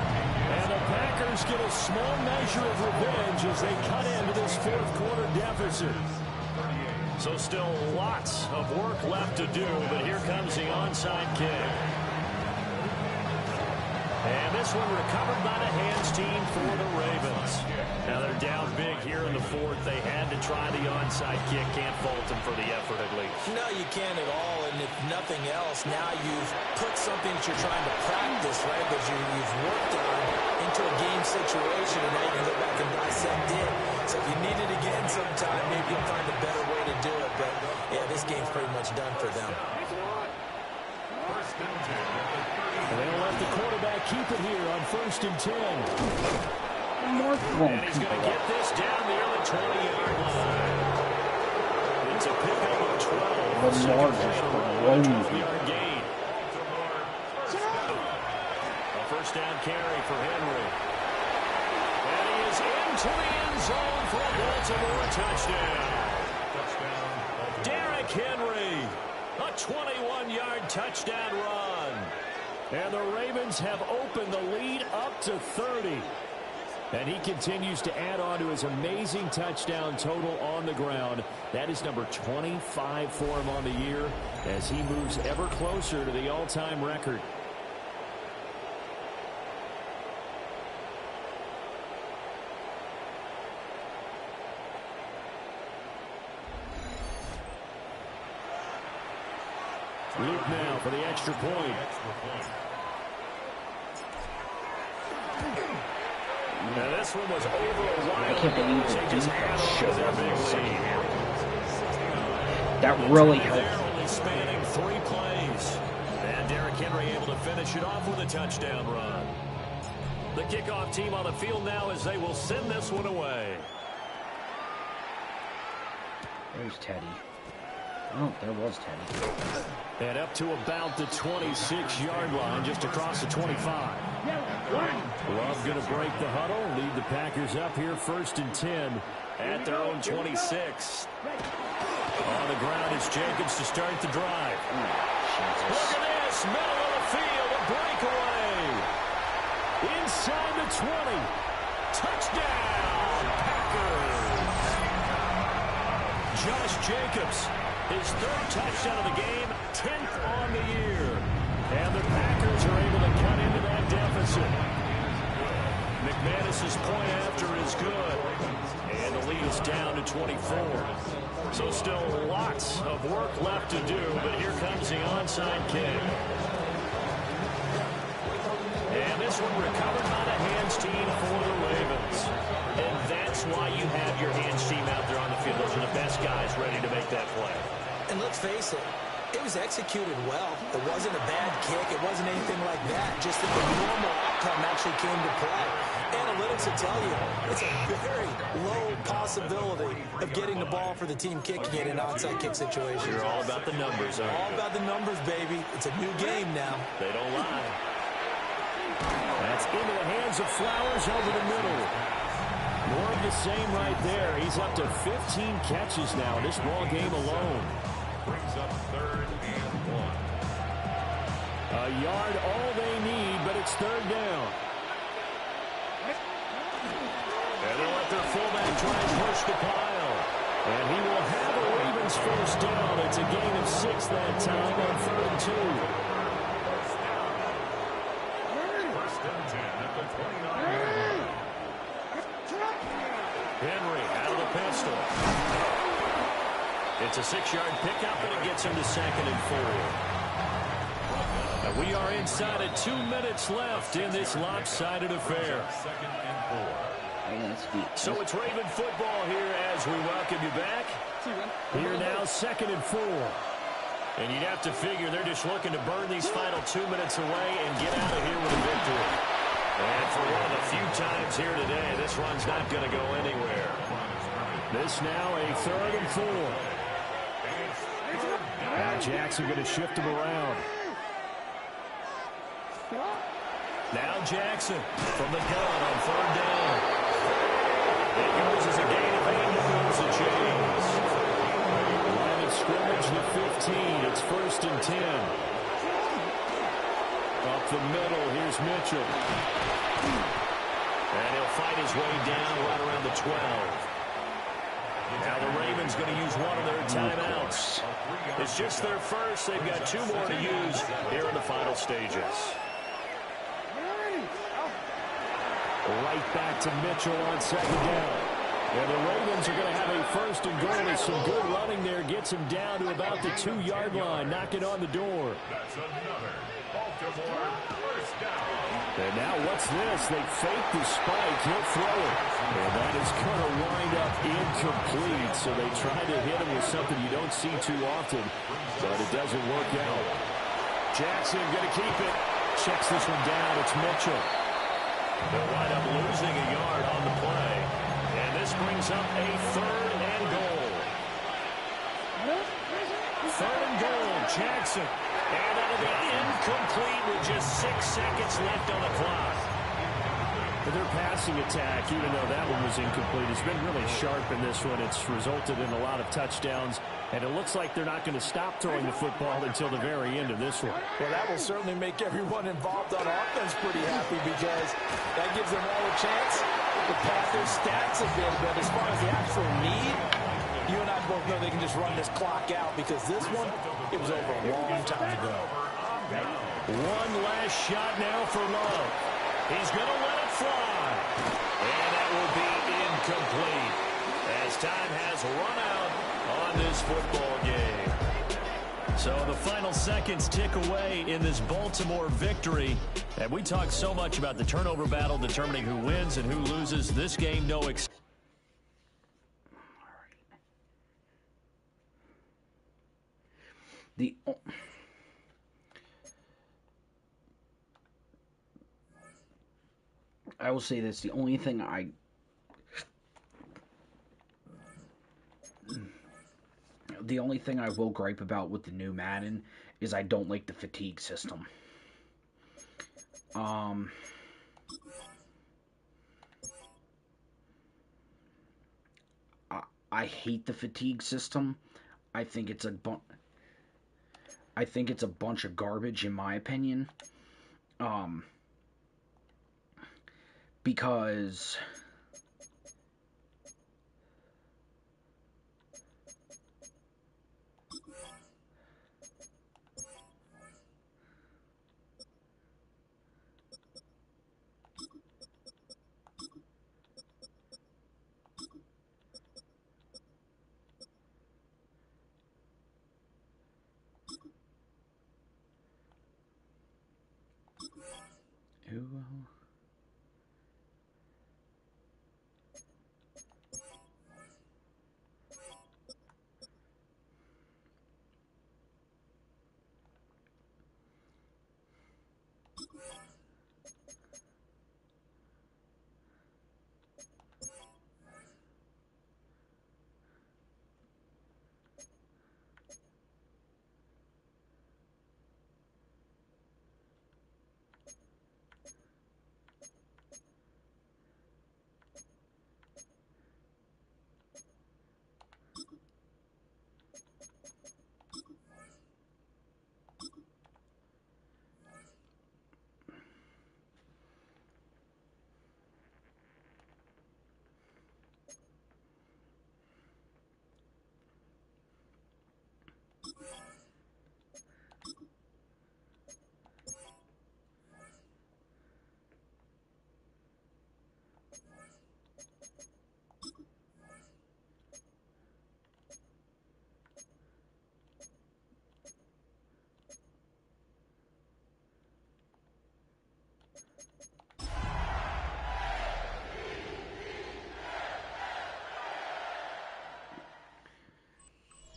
And the Packers get a small measure of revenge as they cut into this 4th quarter deficit. So still lots of work left to do, but here comes the onside kick. And this one recovered by the hands team for the Ravens. Now they're down big here in the 4th. They had to try the onside kick. Can't fault them for the effort at least. No, you can't at all. And if nothing else, now you've put something that you're trying to practice, right, that you've worked on into a game situation, and now you can go back and dissect it. So if you need it again sometime, maybe you'll find a better way to do it. But, yeah, this game's pretty much done for them. 1st and 10 at the 30. And they'll let the quarterback keep it here on 1st and 10. And he's going to get this down near the 20-yard line. It's a pickup of 12. Lamar just blows me. 12-yard gain. A 1st down carry for Henry. And he is into the end zone for a Baltimore touchdown. Derrick Henry, a 21-yard touchdown run. And the Ravens have opened the lead up to 30. And he continues to add on to his amazing touchdown total on the ground. That is number 25 for him on the year as he moves ever closer to the all-time record. Luke now for the extra point. Now this one was over a while ago. They just add on to their big lead. That really helped. Only spanning 3 plays. And Derrick Henry able to finish it off with a touchdown run. The kickoff team on the field now as they will send this one away. There's Teddy. Oh, there was Teddy. And up to about the 26-yard line, just across the 25. Love going to break the huddle, lead the Packers up here 1st and 10 at their own 26. On the ground is Jacobs to start the drive. Look at this, middle of the field, a breakaway. Inside the 20. Touchdown, Packers. Josh Jacobs, his 3rd touchdown of the game, 10th on the year. And the Packers are able to cut into that deficit. McManus's point after is good. And the lead is down to 24. So still lots of work left to do, but here comes the onside kick. And this one recovered by the hands team for the Ravens. And that's why you have your hands team out there on the field. Those are the best guys ready to make that play. And let's face it, it was executed well. It wasn't a bad kick. It wasn't anything like that. Just that the normal outcome actually came to play. Analytics will tell you it's a very low possibility of getting the ball for the team kicking it in an onside kick situation. You're all about the numbers, aren't you? All about the numbers, baby. It's a new game now. They don't lie. That's into the hands of Flowers over the middle. More of the same right there. He's up to 15 catches now in this ball game alone. Brings up 3rd and 1. A yard all they need, but it's 3rd down. And they'll let their fullback try and push the pile. And he will have a Ravens 1st down. It's a gain of 6 that time on 3rd and 2. 1st and 10 at the 29. Henry out of the pistol. It's a 6-yard pickup, and it gets him to 2nd and 4. And we are inside of 2 minutes left in this lopsided affair. 2nd and 4. So it's Raven football here as we welcome you back. Here now, 2nd and 4. And you'd have to figure they're just looking to burn these final 2 minutes away and get out of here with a victory. And for one of the few times here today, this run's not going to go anywhere. This now a 3rd and 4. Now Jackson going to shift him around. Now Jackson from the gun on 3rd down. It goes as a gain of 8 to lose the chains. Line of scrimmage to 15. It's 1st and 10. Up the middle, here's Mitchell. And he'll fight his way down right around the 12. Now the Ravens going to use one of their timeouts. It's just their first. They've got 2 more to use here in the final stages. Right back to Mitchell on 2nd down. And the Ravens are going to have a 1st and goal. There's some good running there. Gets him down to about the 2-yard line. Knocking on the door. That's another Baltimore 1st down. And now what's this? They fake the spike. He'll throw it. And that is going to wind up incomplete. So they try to hit him with something you don't see too often. But it doesn't work out. Jackson going to keep it. Checks this one down. It's Mitchell. They'll wind up losing a yard on the play. And this brings up a 3rd and goal. 3rd and goal, Jackson. And that'll be incomplete with just 6 seconds left on the clock. But their passing attack, even though that one was incomplete, has been really sharp in this one. It's resulted in a lot of touchdowns, and it looks like they're not going to stop throwing the football until the very end of this one. Well, that will certainly make everyone involved on offense pretty happy because that gives them all a chance to pad their stats a bit. But as far as the actual need, you and I both know they can just run this clock out because this one, it was over a long time ago. One last shot now for Love. He's going to let it fly. And that will be incomplete as time has run out on this football game. So the final seconds tick away in this Baltimore victory. And we talk so much about the turnover battle determining who wins and who loses. This game, no exception. I will say this, the only thing I will gripe about with the new Madden is I don't like the fatigue system. I hate the fatigue system. I think it's a bunch of garbage, in my opinion. Because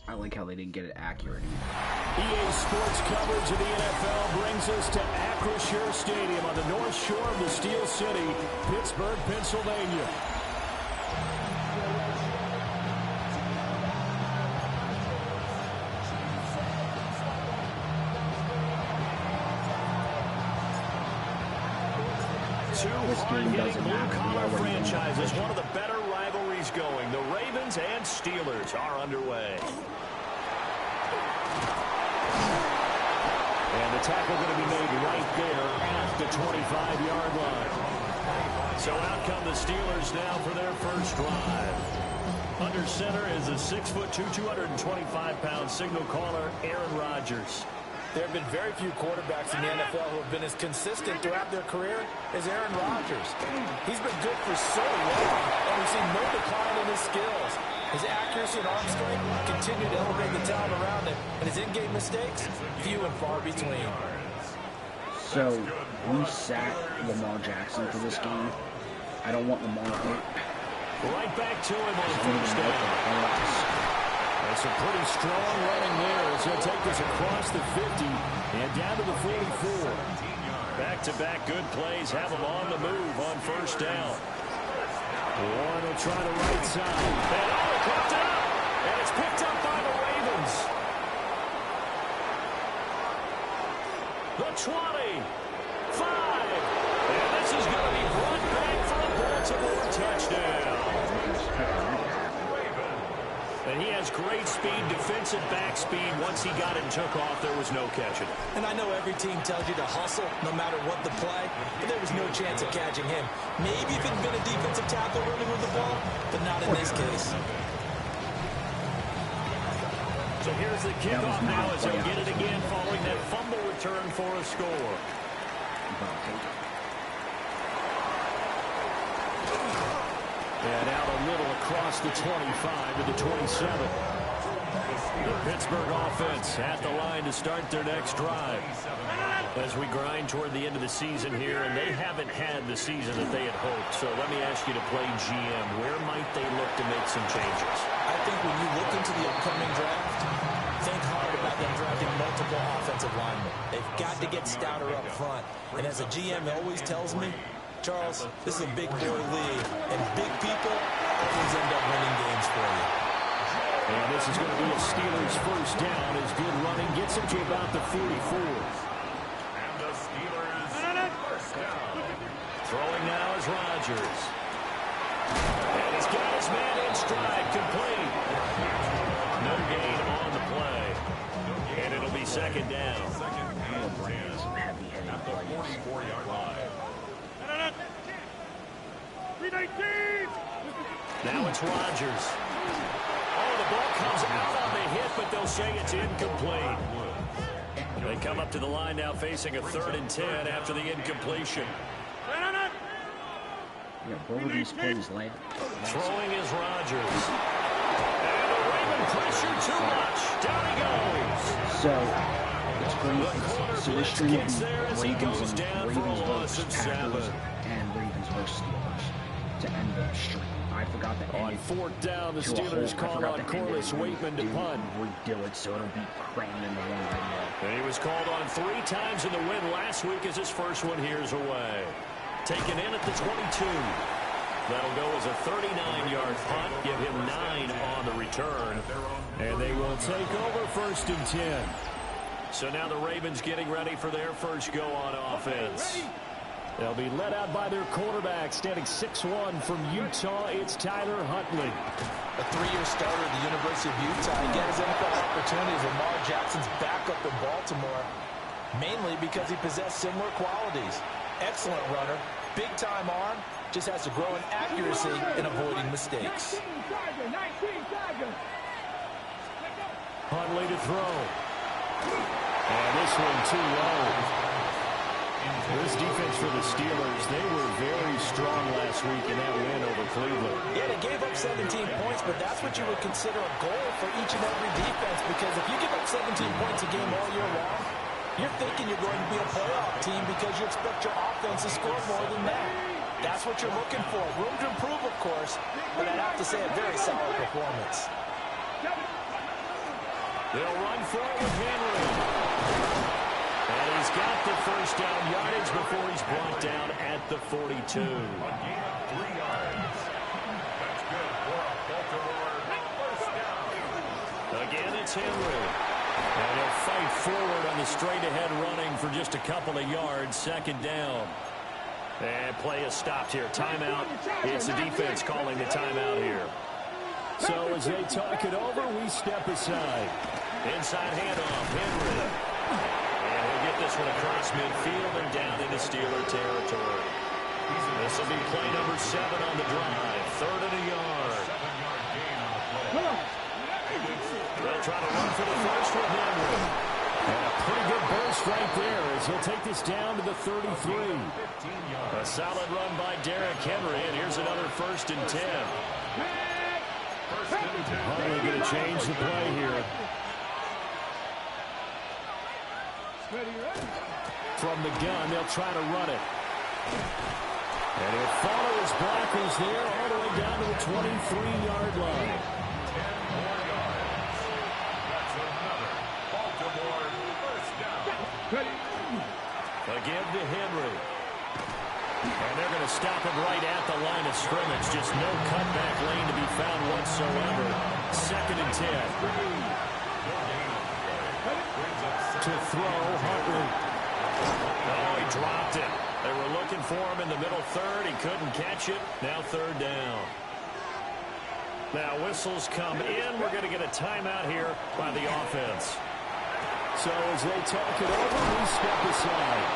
I like how they didn't get it accurate. EA Sports coverage of the NFL brings us to Acrisure Stadium on the north shore of the Steel City, Pittsburgh, Pennsylvania. Two hard-hitting blue-collar franchises, one of the better rivalries going. The Ravens and Steelers are underway. And the tackle going to be made right there at the 25-yard line. So out come the Steelers now for their first drive. Under center is a 6'2", 225-pound signal caller, Aaron Rodgers. There have been very few quarterbacks in the NFL who have been as consistent throughout their career as Aaron Rodgers. He's been good for so long, and we've seen no decline in his skills. His accuracy and arm strength continue to elevate the talent around him, and his in-game mistakes, few and far between. So, we sat Lamar Jackson for this game. I don't want Lamar hurt. Right back to him on first down. That's a pretty strong running there as he'll take this across the 50 and down to the 44. Back-to-back good plays have him on the move on first down. Warren will try the right side. And picked up! And it's picked up by the Ravens. The 20. 5. And this is going to be brought back for a Baltimore touchdown. And he has great speed, defensive back speed. Once he got it and took off, there was no catching it. And I know every team tells you to hustle no matter what the play, but there was no chance of catching him. Maybe if it had been a defensive tackle running with the ball, but not in this case. So here's the kickoff now as they'll get it again following that fumble return for a score. And out a little across the 25 to the 27. The Pittsburgh offense at the line to start their next drive. As we grind toward the end of the season here, and they haven't had the season that they had hoped. So let me ask you to play GM. Where might they look to make some changes? I think when you look into the upcoming draft, think hard about them drafting multiple offensive linemen. They've got to get stouter up front. And as a GM always tells me, Charles, this is a big boy league, and big people always end up winning games for you. And this is going to be a Steelers first down as good running gets them to about the 44. And the Steelers first down. Throwing now is Rodgers. And he's got his man in stride, complete. No gain on the play. And it'll be second down. Second and 10 at the 44-yard line. Now it's Rodgers. Oh, the ball comes out on the hit, but they'll say it's incomplete. They come up to the line now facing a 3rd and 10 after the incompletion. Yeah, both of these plays land. Throwing is Rodgers. And the Raven pressure too much. Down he goes. So, it's great. So this string will be Ravens versus Packers and Ravens versus Steelers to end the streak. I forgot that. On 4th down, the Steelers call on Corliss Waitman to punt. Redo it, so it'll be crammed into one right now. And he was called on 3 times in the win last week as his first one here's away. Taken in at the 22. That'll go as a 39-yard punt. Give him 9 on the return. And they will take over 1st and 10. So now the Ravens getting ready for their first go on offense. They'll be led out by their quarterback, standing 6'1" from Utah. It's Tyler Huntley. A 3-year starter at the University of Utah. He gets NFL opportunities. Lamar Jackson's backup in Baltimore, mainly because he possessed similar qualities. Excellent runner, big-time arm, just has to grow in accuracy and avoiding mistakes. Huntley to throw. And this one too low. This defense for the Steelers, they were very strong last week in that win over Cleveland. Yeah, they gave up 17 points, but that's what you would consider a goal for each and every defense, because if you give up 17 points a game all year long, you're thinking you're going to be a playoff team because you expect your offense to score more than that. That's what you're looking for. Room to improve, of course, but I'd have to say a very solid performance. They'll run forward with Henry. And he's got the first down yardage before he's brought down at the 42. A gain of 3 yards. That's good for a Baltimore first down. Again, it's Henry. And he'll fight forward on the straight-ahead running for just a couple of yards. 2nd down. And play is stopped here. Timeout. It's the defense calling the timeout here. So as they talk it over, we step aside. Inside handoff, Henry. And he'll get this one across midfield and down into Steeler territory. This will be play number 7 on the drive. 3rd and a yard. They'll try to run for the first with Henry. And a pretty good burst right there as he'll take this down to the 33. A solid run by Derrick Henry, and here's another 1st and 10. Huntley going to change the play here. From the gun, they'll try to run it. And he'll follow his blockers there all the way down to the 23-yard line. 10 more yards. That's another Baltimore first down. A give to Henry. And they're going to stop him right at the line of scrimmage. Just no cutback lane to be found whatsoever. 2nd and 10. To throw, Huntley. Oh, he dropped it. They were looking for him in the middle 3rd. He couldn't catch it. Now 3rd down. Now whistles come in. We're going to get a timeout here by the offense. So as they talk it over, we step aside.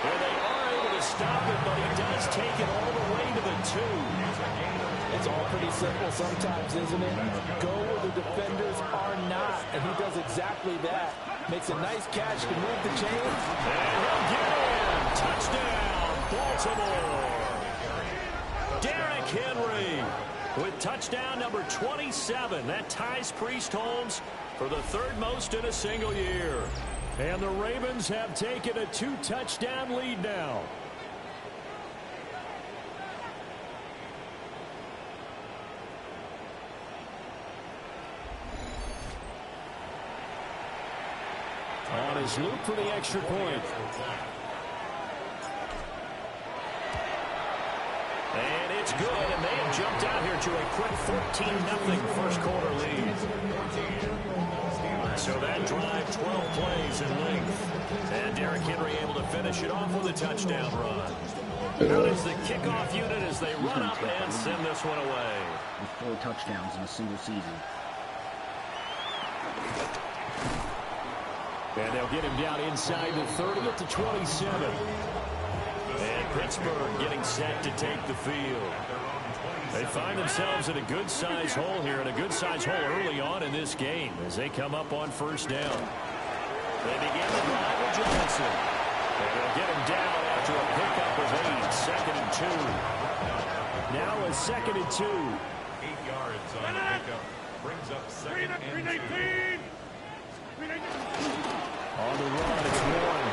There they are able to stop it, but he does take it all the way to the 2. It's all pretty simple sometimes, isn't it? Go where the defenders are not, and he does exactly that. Makes a nice catch to move the chains. And he'll get in. Touchdown, Baltimore. Derrick Henry with touchdown number 27. That ties Priest Holmes for the third most in a single year. And the Ravens have taken a 2-touchdown lead now. On his loop for the extra point. And it's good, and they have jumped out here to a quick 14-0 first quarter lead. So that drive, 12 plays in length. And Derrick Henry able to finish it off with a touchdown run. Out is the kickoff unit as they run up and send this one away. With 4 touchdowns in a single season. And they'll get him down inside the 30 at the 27. And Pittsburgh getting set to take the field. They find themselves in a good-sized hole here, and a good-sized hole early on in this game as they come up on first down. They begin the drive with Johnson. And they'll get him down after a pickup of 8, 2nd and 2. Now a 2nd and 2. 8 yards on the pickup. Brings up 2nd and 2. On the run, it's Warren.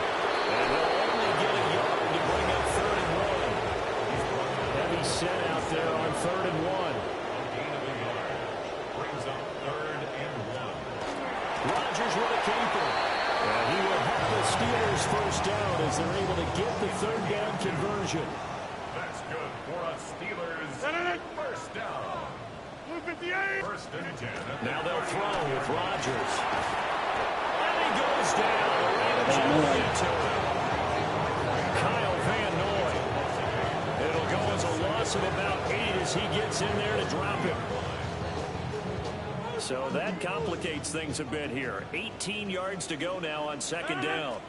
And they'll only get a yard to bring up 3rd and 1. Heavy set out there on 3rd and 1. Gain of a yard. Brings up 3rd and 1. Rodgers with a keeper. And he will have the Steelers first down as they're able to get the 3rd down conversion. That's good for us Steelers. First down. 1st and 10. Now they'll throw with Rodgers. And he goes down. The Ravens will get to him. Kyle Van Noy. It'll go as a loss of about 8 as he gets in there to drop him. So that complicates things a bit here. 18 yards to go now on 2nd down.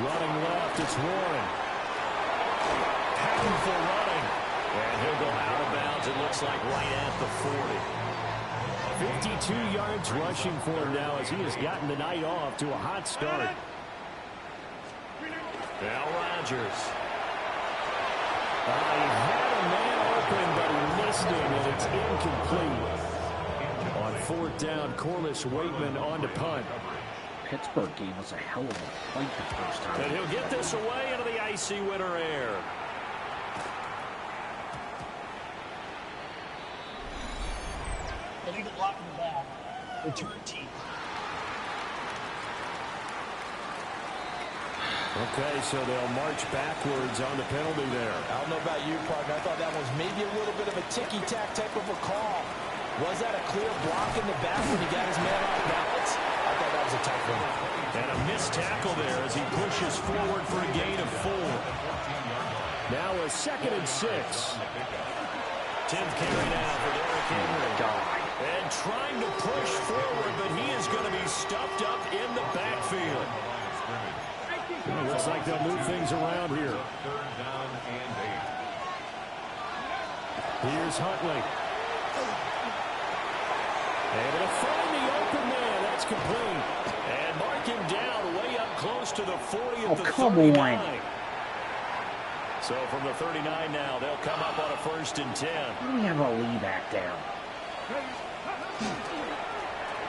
Running left, it's Warren. Powerful running. And he'll go out of bounds, it looks like right at the 40. 52 yards rushing for him now as he has gotten the night off to a hot start. Now Rodgers. He had a man open, but he missed him, and it's incomplete. On 4th down, Corliss Waitman on to punt. Pittsburgh gave us a hell of a fight the first time. And he'll get this away into the icy winter air. Illegal block in the back. Return team. Okay, so they'll march backwards on the penalty there. I don't know about you, partner. I thought that was maybe a little bit of a ticky-tack type of a call. Was that a clear block in the back when he got his man off balance? I thought that was a tough one. And a missed tackle there as he pushes forward for a gain of 4. Now a 2nd and 6. 10th carry now for Derrick Henry. And trying to push forward, but he is going to be stuffed up in the backfield. Well, looks like they'll move things around here. 3rd down and 8. Here's Huntley. Able to find the open man. That's complete. And mark him down way up close to the 40 at the 39. So from the 39 now, they'll come up on a 1st and 10. We have a lead back down.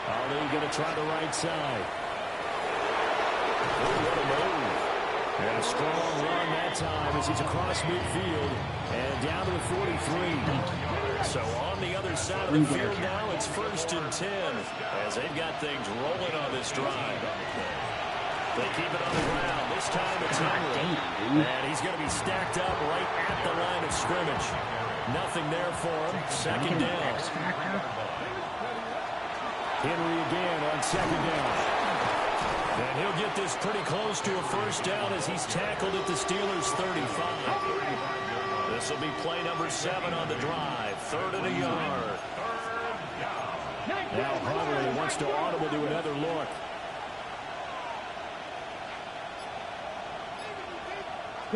Ali going to try the right side. What a move. And a strong run that time as he's across midfield and down to the 43. So on the other side of the field now, it's 1st and 10 as they've got things rolling on this drive. They keep it on the ground. This time it's Henry. And he's going to be stacked up right at the line of scrimmage. Nothing there for him. 2nd down. Henry again on 2nd down. And he'll get this pretty close to a 1st down as he's tackled at the Steelers' 35. This will be play number 7 on the drive. 3rd and a yard. Now Huntley wants to audible to another look.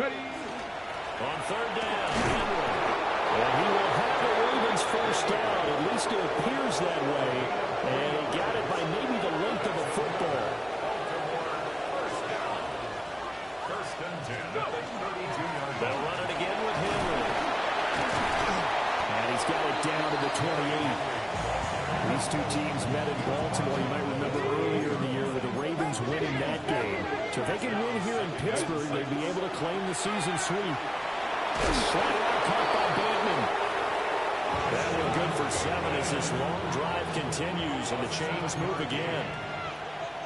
On 3rd down, Henry. And he will have the Ravens first down. At least it appears that way. And he got it by maybe the length of a football. 1st and 10 at the 32-yard line. They'll run it again with Henry. And he's got it Ravens winning that game. So if they can win here in Pittsburgh, they'd be able to claim the season sweep. Sliding out, caught by Bateman. That one good for 7 as this long drive continues and the chains move again.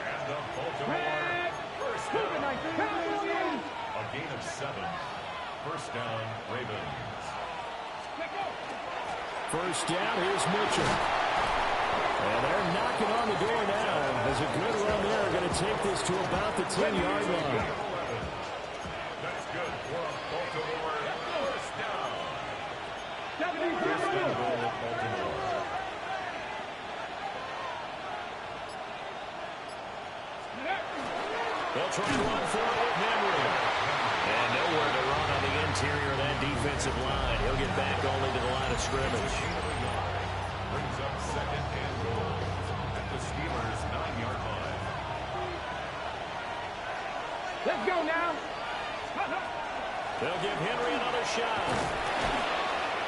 And the Baltimore first down. A gain of 7. First down, Ravens. First down, here's Mitchell. And they're knocking on the door now. As a good run there, going to take this to about the 10-yard line. That's good for a Baltimore first down. They'll try and run for it with Henry. And nowhere to run on the interior of that defensive line. He'll get back only to the line of scrimmage. Brings up second and goal at the Steelers' 9-yard line. Let's go now. They'll give Henry another shot.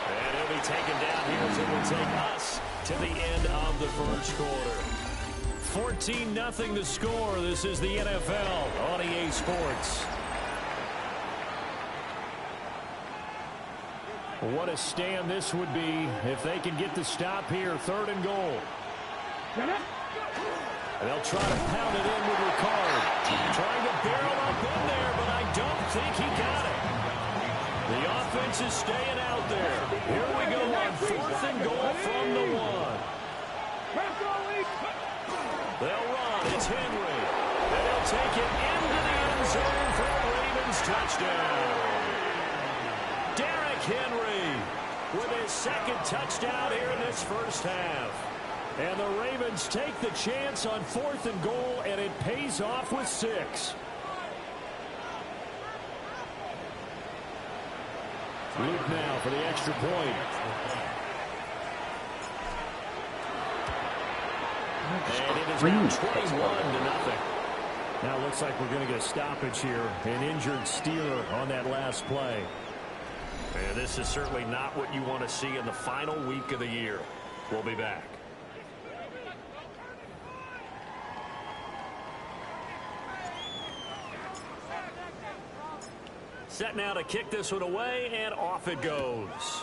And he'll be taken down here as it will take us to the end of the first quarter. 14-0 the score. This is the NFL on EA Sports. What a stand this would be if they can get the stop here. 3rd and goal. And they'll try to pound it in with Ricard. Trying to barrel up in there, but I don't think he got it. The offense is staying out there. Here we go on 4th and goal from the 1. They'll run. It's Henry. And they'll take it into the end zone for a Ravens touchdown. Derrick Henry with his 2nd touchdown here in this first half. And the Ravens take the chance on 4th and goal, and it pays off with 6. Luke now for the extra point. And it is now 21-0. Now it looks like we're going to get a stoppage here. An injured Steeler on that last play. And this is certainly not what you want to see in the final week of the year. We'll be back. Set now to kick this one away, and off it goes.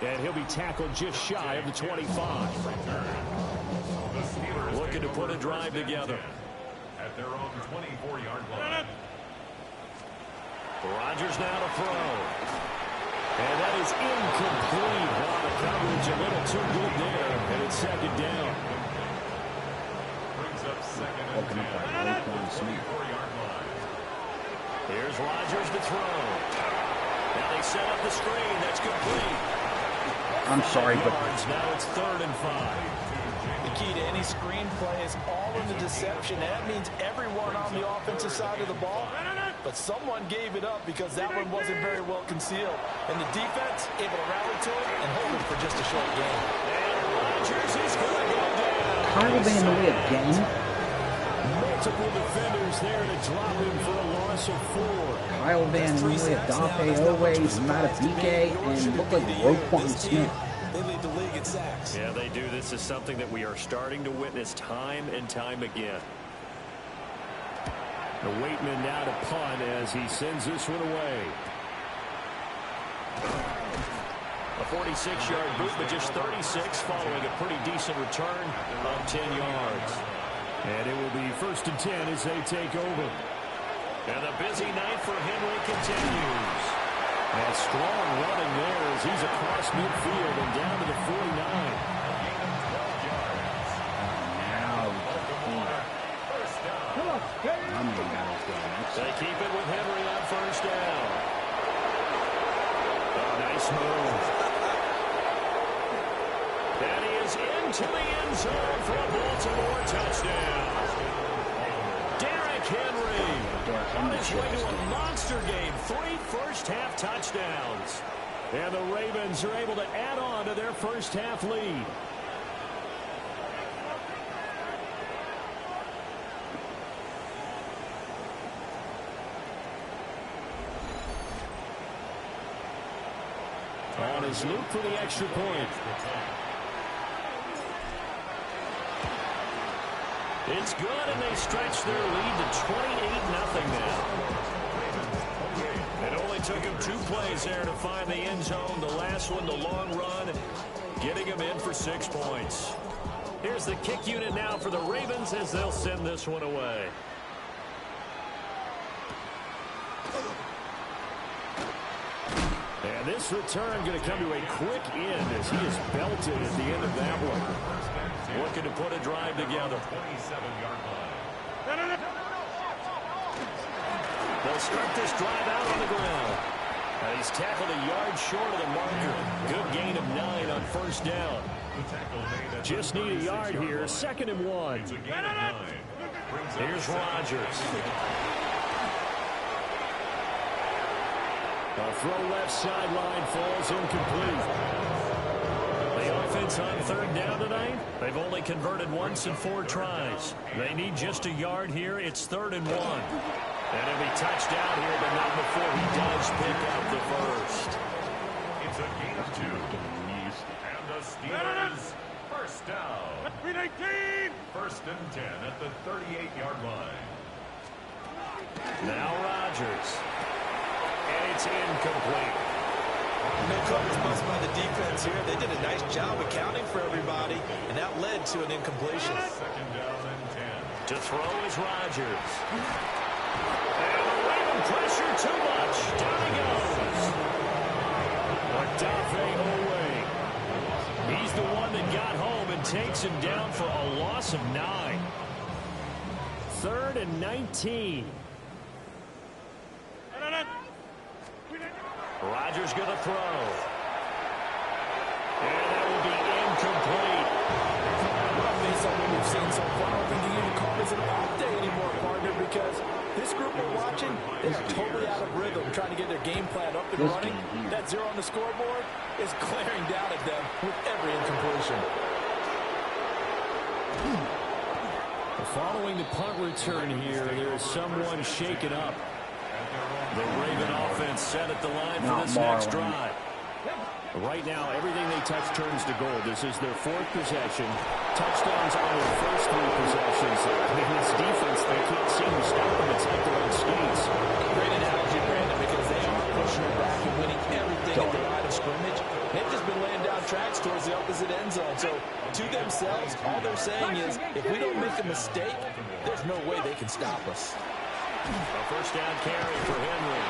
And he'll be tackled just shy of the 25. Looking to put a drive together. At their own 24-yard line. Rodgers now to throw. And that is incomplete. Wow, the coverage a little too good there. And it's 2nd down. Brings up 2nd and 10 at the 24-yard line. Here's Rodgers to throw. Now they set up the screen. That's complete. I'm sorry, but now it's 3rd and 5. The key to any screen play is all in the deception. That means everyone on the offensive side of the ball. But someone gave it up because that one wasn't very well concealed. And the defense able to rally to it and hold it for just a short game. And Rodgers is going to go down. Kyle Van Noy again. Multiple defenders there to drop him for a loss of 4. Kyle Van Noy, Dape Owais, Matabike, and look like Roquan Smith. They lead the league in sacks. Yeah, they do. This is something that we are starting to witness time and time again. The Waitman now to punt as he sends this one away. A 46-yard boot, but just 36 following a pretty decent return of 10 yards. And it will be 1st and 10 as they take over. And the busy night for Henry continues. And strong running there as he's across midfield and down to the 49. They keep it with Henry on 1st down. Oh, nice move. And he is into the end zone for a Baltimore touchdown. Derrick Henry on his way to a monster game. 3 first-half touchdowns. And the Ravens are able to add on to their first-half lead. On his loop for the extra point. It's good, and they stretch their lead to 28-0 now. It only took him 2 plays there to find the end zone. The last one, the long run, getting him in for 6 points. Here's the kick unit now for the Ravens as they'll send this one away. And this return going to come to a quick end as he is belted at the end of that one. Looking to put a drive together. 27-yard line. They'll start this drive out on the ground. And he's tackled a yard short of the marker. Good gain of 9 on first down. Just need a yard here. 2nd and 1. Here's Rodgers. A throw left sideline falls incomplete. The offense on 3rd down tonight, they've only converted once in 4 tries. They need just a yard here. It's 3rd and 1. And he'll be touched out here, but not before he does pick up the first. It's a gain of 2. And the Steelers, first down. 1st and 10 at the 38-yard line. Now Rodgers. And it's incomplete. No coverage bust by the defense here. They did a nice job accounting for everybody, and that led to an incompletion. 2nd down and 10. To throw is Rodgers. And the Raven pressure too much. Down he goes. Odafe Oweh. He's the one that got home and takes him down for a loss of 9. 3rd and 19. Rodgers going to throw. And that will be incomplete. Well, based on what we've seen so far, I don't think you can call this an off day anymore, partner, because this group we're watching, they are totally out of rhythm, trying to get their game plan up and running. That 0 on the scoreboard is glaring down at them with every incompletion. Following the punt return here, there is someone shaken up. The Raven offense set at the line for this next drive. Right now, everything they touch turns to gold. This is their 4th possession. Touchdowns on their first 3 possessions. I mean, this defense, they can't seem to stop them. It's like they're on skates. Great analogy, Brandon, because they are pushing it back and winning everything at the line of scrimmage. They've just been laying down tracks towards the opposite end zone. So, to themselves, all they're saying is, if we don't make a mistake, there's no way they can stop us. A first down carry for Henry.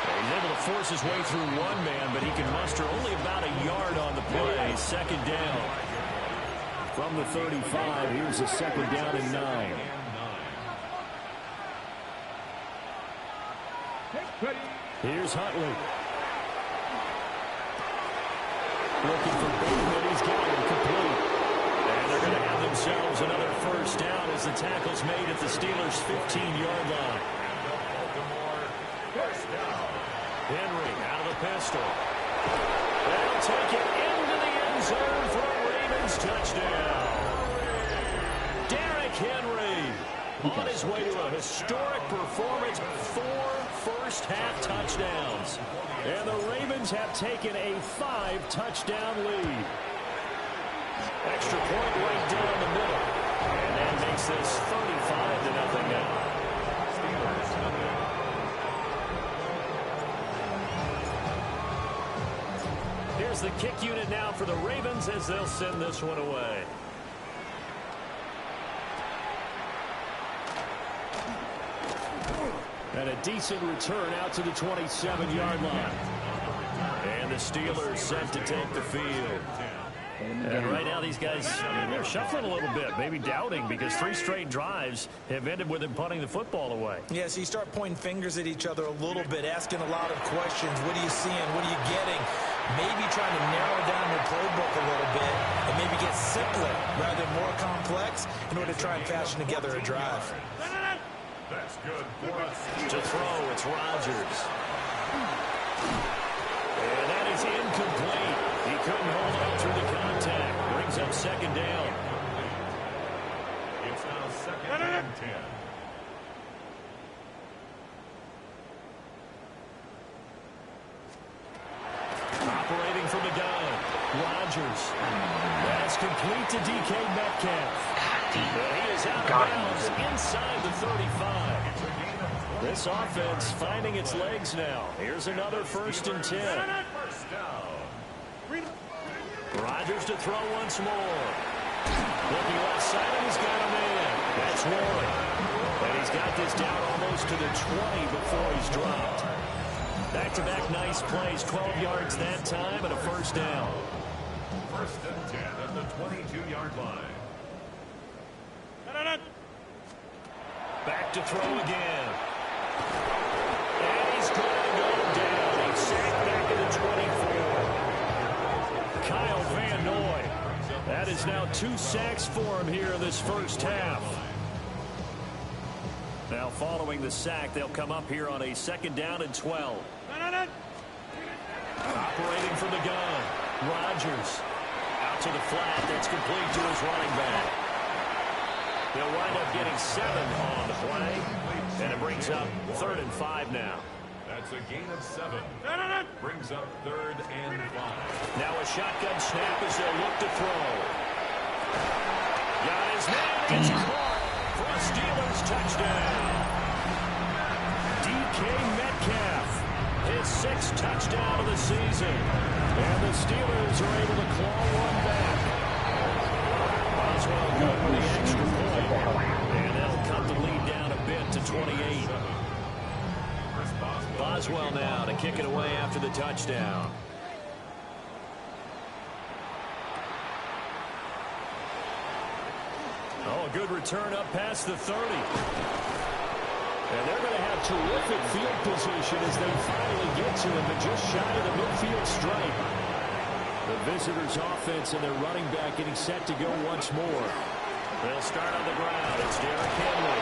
He's able to force his way through one man, but he can muster only about a yard on the play. 2nd down. From the 35, here's a 2nd down and 9. Here's Huntley. Looking for Bateman. He's got him complete. And they're going to have themselves another first down as the tackle's made at the Steelers' 15-yard line. Henry out of the pistol. They'll take it into the end zone for a Ravens touchdown. Derrick Henry on his way to a historic performance. 4 first-half touchdowns. And the Ravens have taken a 5-touchdown lead. Extra point right down the middle. And that makes this 35-0 now. Here's the kick unit now for the Ravens as they'll send this one away. And a decent return out to the 27-yard line. And the Steelers set to take the field. And right now these guys, I mean, they're shuffling a little bit, maybe doubting, because 3 straight drives have ended with them punting the football away. Yeah, so you start pointing fingers at each other a little bit, asking a lot of questions. What are you seeing? What are you getting? Maybe trying to narrow down your playbook a little bit and maybe get simpler rather than more complex in order to try and fashion together a drive. That's good for us. To throw, it's Rodgers. And that is incomplete. He couldn't hold up through the contact. Brings up 2nd down. It's now 2nd and 10. Operating Rodgers. That's complete to DK Metcalf. He is out of bounds inside the 35. This offense finding its legs now. Here's another 1st and 10. Rodgers to throw once more. Looking left side, and he's got a man. That's Warren. And he's got this down almost to the 20 before he's dropped. Back-to-back nice plays, 12 yards that time, and a 1st down. 1st and 10 at the 22-yard line. Back to throw again. And he's going to go down. He's sacked back at the 24. Kyle Van Noy. That is now 2 sacks for him here in this 1st half. Now following the sack, they'll come up here on a 2nd down and 12. Operating from the gun. Rodgers out to the flat. That's complete to his running back. They'll wind up getting 7 on the play. And it brings up 3rd and 5 now. That's a gain of 7. Brings up 3rd and 5. Now a shotgun snap as they'll look to throw. Got his man. Gets caught for a Steelers touchdown. DK Metcalf, his 6th touchdown of the season. And the Steelers are able to claw one back. Boswell good with the extra point. And that'll cut the lead down a bit to 28. Boswell now to kick it away after the touchdown. Oh, a good return up past the 30. And they're going to have terrific field position as they finally get to him, but just shy of the midfield stripe. The visitors' offense and their running back getting set to go once more. They'll start on the ground. It's Derrick Henry.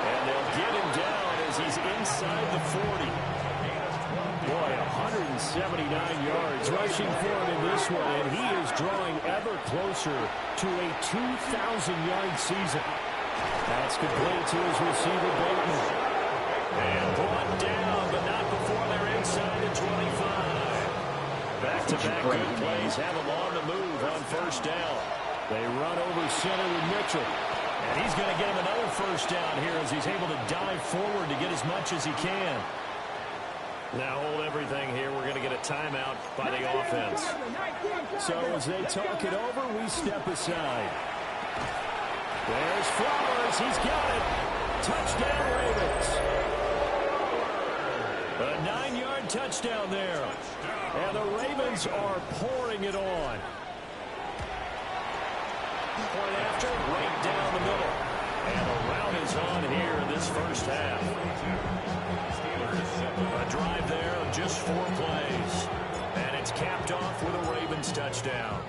And they'll get him down as he's inside the 40. Boy, 179 yards rushing for him in this one, and he is drawing ever closer to a 2,000-yard season. That's complete to his receiver, Bateman. And brought down, but not before they're inside the 25. Back-to-back good plays have him on the move on 1st down. They run over center with Mitchell. And he's going to get him another 1st down here as he's able to dive forward to get as much as he can. Now hold everything here. We're going to get a timeout by the offense. So as they talk it over, we step aside. There's Flowers. He's got it. Touchdown, Ravens. A 9-yard touchdown there. And the Ravens are pouring it on. Point after, right down the middle. And the rout is on here in this 1st half. A drive there of just 4 plays. And it's capped off with a Ravens touchdown.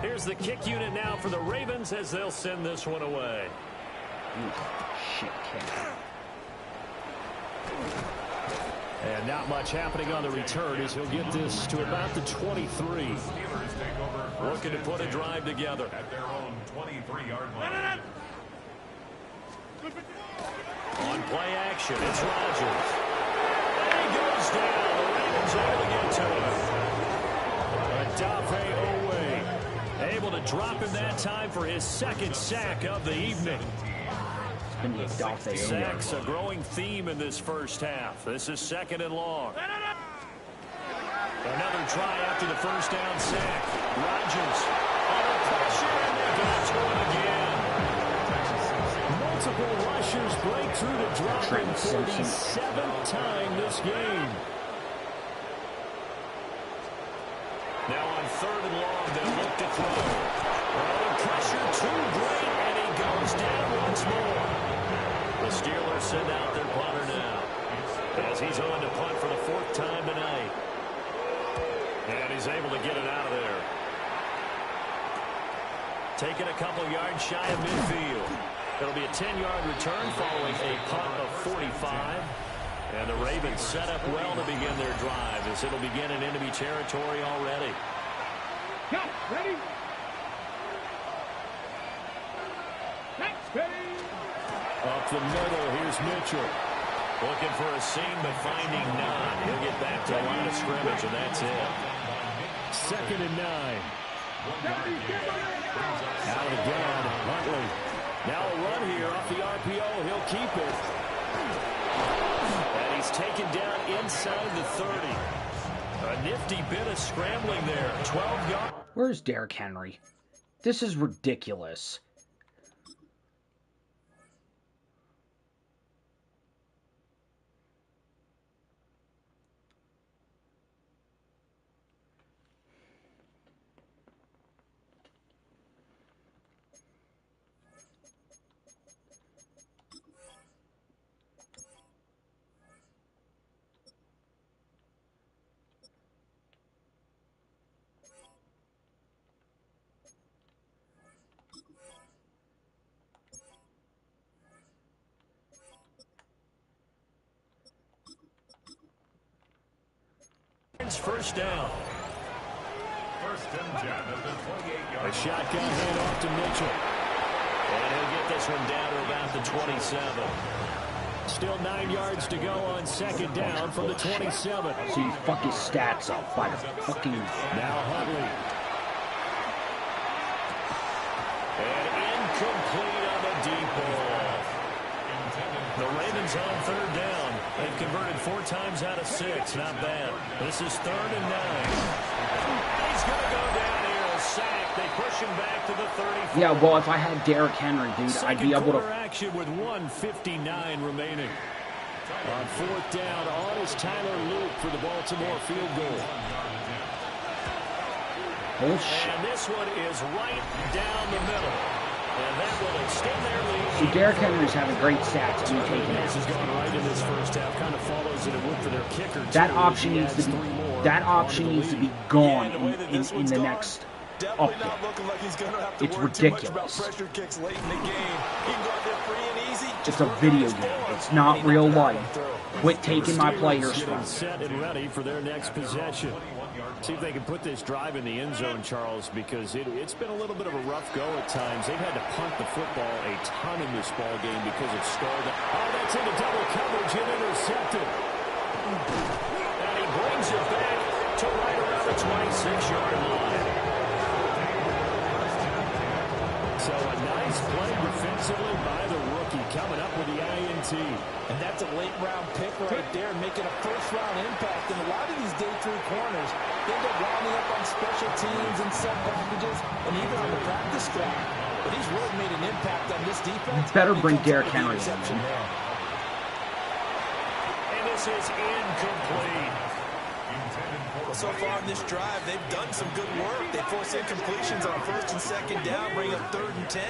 Here's the kick unit now for the Ravens as they'll send this one away. Shit kick. And not much happening on the return as he'll get this to about the 23. Looking to put a drive together. At their own 23-yard line. On play action, it's Rodgers. And he goes down. The Ravens able to get to him. Odafe Oweh able to drop him that time for his 2nd sack of the evening. Sacks a growing theme in this 1st half. This is 2nd and long. Another try after the 1st down sack. Rodgers under pressure, and they got to him again. Multiple rushers break through to drop him for the 7th time this game. Now on 3rd and long, they'll look to throw. Under pressure, too great, and he goes down once more. The Steelers send out their punter now as he's on to punt for the 4th time tonight. And he's able to get it out of there. Taking a couple yards shy of midfield. It'll be a 10-yard return following a punt of 45. And the Ravens set up well to begin their drive as it'll begin in enemy territory already. Cut, ready? Ready? Up the middle, here's Mitchell. Looking for a seam, but finding none. He'll get back to the line of scrimmage, and that's it. 2nd and 9. Out of the gun, Huntley. Now a run here off the RPO. He'll keep it. And he's taken down inside the 30. A nifty bit of scrambling there. 12 yards. Where's Derrick Henry? This is ridiculous. First down. First and 10 at the 28-yard line. A shotgun handoff to Mitchell. And he'll get this one down to about the 27. Still 9 yards to go on second down from the 27. So you fuck his stats up by the fucking... Now Huntley. And incomplete on the deep ball. The Ravens on third down. They've converted 4 times out of 6. Not bad. This is 3rd and 9. He's going to go down here. A sack. They push him back to the 34. Yeah, well, if I had Derrick Henry, dude, I'd be able to... action with 1:59 remaining. On 4th down, on is Tyler Luke for the Baltimore field goal. Bullshit. And this one is right down the middle. And that will extend their lead. See, Derrick Henry's having great stats to be taken This is out. going right in this first half. Kind of follows it would for their kicker. That too. option He needs to adds be... 3 more That option onto the needs to lead. be gone Yeah, the in the next Definitely update. not looking like he's going to have to It's worry too much about ridiculous. pressure kicks late in the game. He can go out there free and easy. It's a video game. It's not real life. Quit taking my players Getting from. set and ready for their next possession. See if they can put this drive in the end zone, Charles, because it's been a little bit of a rough go at times. They've had to punt the football a ton in this ball game because it's stalled. Oh, that's into double coverage and intercepted. And he brings it back to right around the 26-yard line. So a nice play defensively by the rookie coming up with the INT. And that's a late-round pick right there, making a first-round impact. And a lot of these day 3 corners end up rounding up on special teams and sub packages and even on the practice squad. But he's really made an impact on this defense. You better bring Derrick Henry in. And this is incomplete. Well, so far in this drive, they've done some good work. They force incompletions on 1st and 2nd down, bring up 3rd and 10.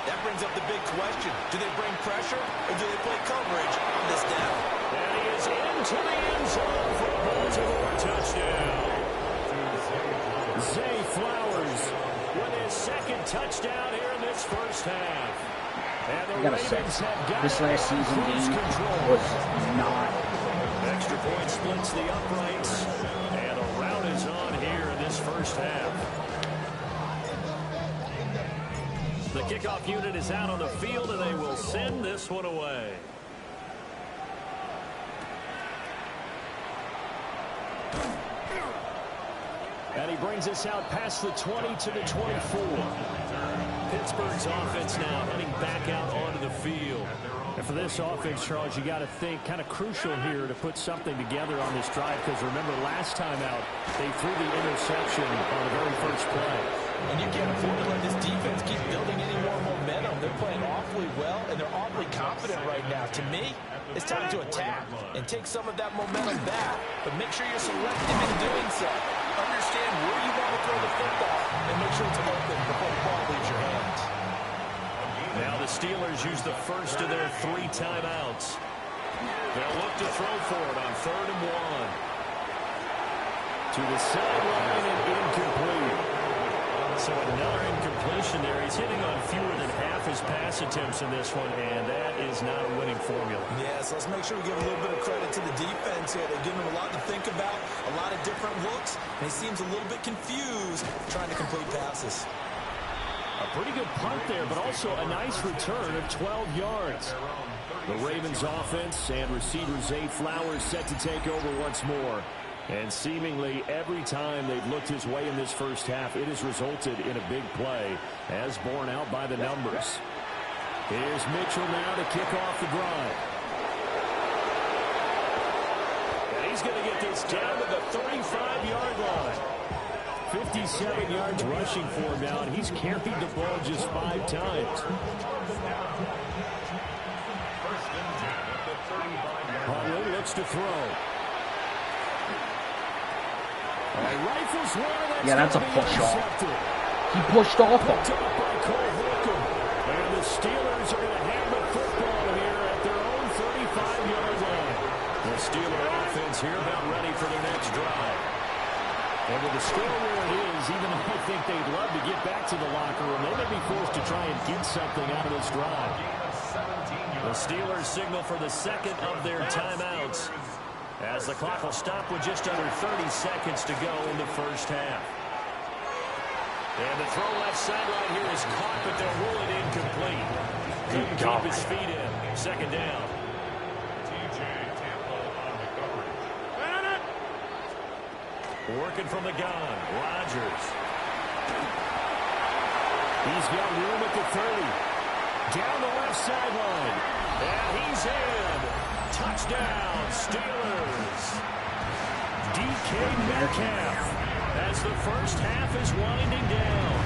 That brings up the big question. Do they bring pressure or do they play coverage on this down? And he is into the end zone for a Baltimore touchdown. Zay Flowers with his 2nd touchdown here in this first half. And the I gotta say, Ravens have got this last season cruise game control. was not... Extra point splits the uprights. And a rout is on here in this first half. The kickoff unit is out on the field, and they will send this one away. And he brings us out past the 20 to the 24. Pittsburgh's offense now heading back out onto the field. And for this offense, Charles, you got to think kind of crucial here to put something together on this drive, because remember last time out, they threw the interception on the very first play. And you can't afford to let this defense keep building any more momentum. They're playing awfully well, and they're awfully confident right now. To me, it's time to attack and take some of that momentum back, but make sure you're selective in doing so. Understand where you want to throw the football, and make sure it's open before the ball leaves your hands. Now the Steelers use the first of their 3 timeouts. They'll look to throw for it on 3rd and 1. To the sideline and incomplete. So another incompletion there. He's hitting on fewer than half his pass attempts in this one, and that is not a winning formula. Yes, let's make sure we give a little bit of credit to the defense here. They're giving him a lot to think about, a lot of different looks, and he seems a little bit confused trying to complete passes. A pretty good punt there, but also a nice return of 12 yards. The Ravens offense and receiver Zay Flowers set to take over once more. And seemingly every time they've looked his way in this first half, it has resulted in a big play, as borne out by the numbers. Here's Mitchell now to kick off the drive. And he's going to get this down to the 35-yard line. 57 yards rushing for him now, and he's carried the ball just 5 times. Huntley looks to throw. Rifles one, yeah, that's a push off. He pushed off him. And the Steelers are going to have the football here at their own 35-yard line. The Steeler offense here about ready for their next drive. And with the score where it is, even though I think they'd love to get back to the locker room, they may be forced to try and get something out of this drive. The Steelers signal for the second of their timeouts, as the clock will stop with just under 30 seconds to go in the first half. And the throw left sideline here is caught, but they'll rule it incomplete. Couldn't keep his feet in. Second down. Working from the gun, Rodgers. He's got room at the 30. Down the left sideline. And he's in. Touchdown, Steelers. DK Metcalf, as the first half is winding down.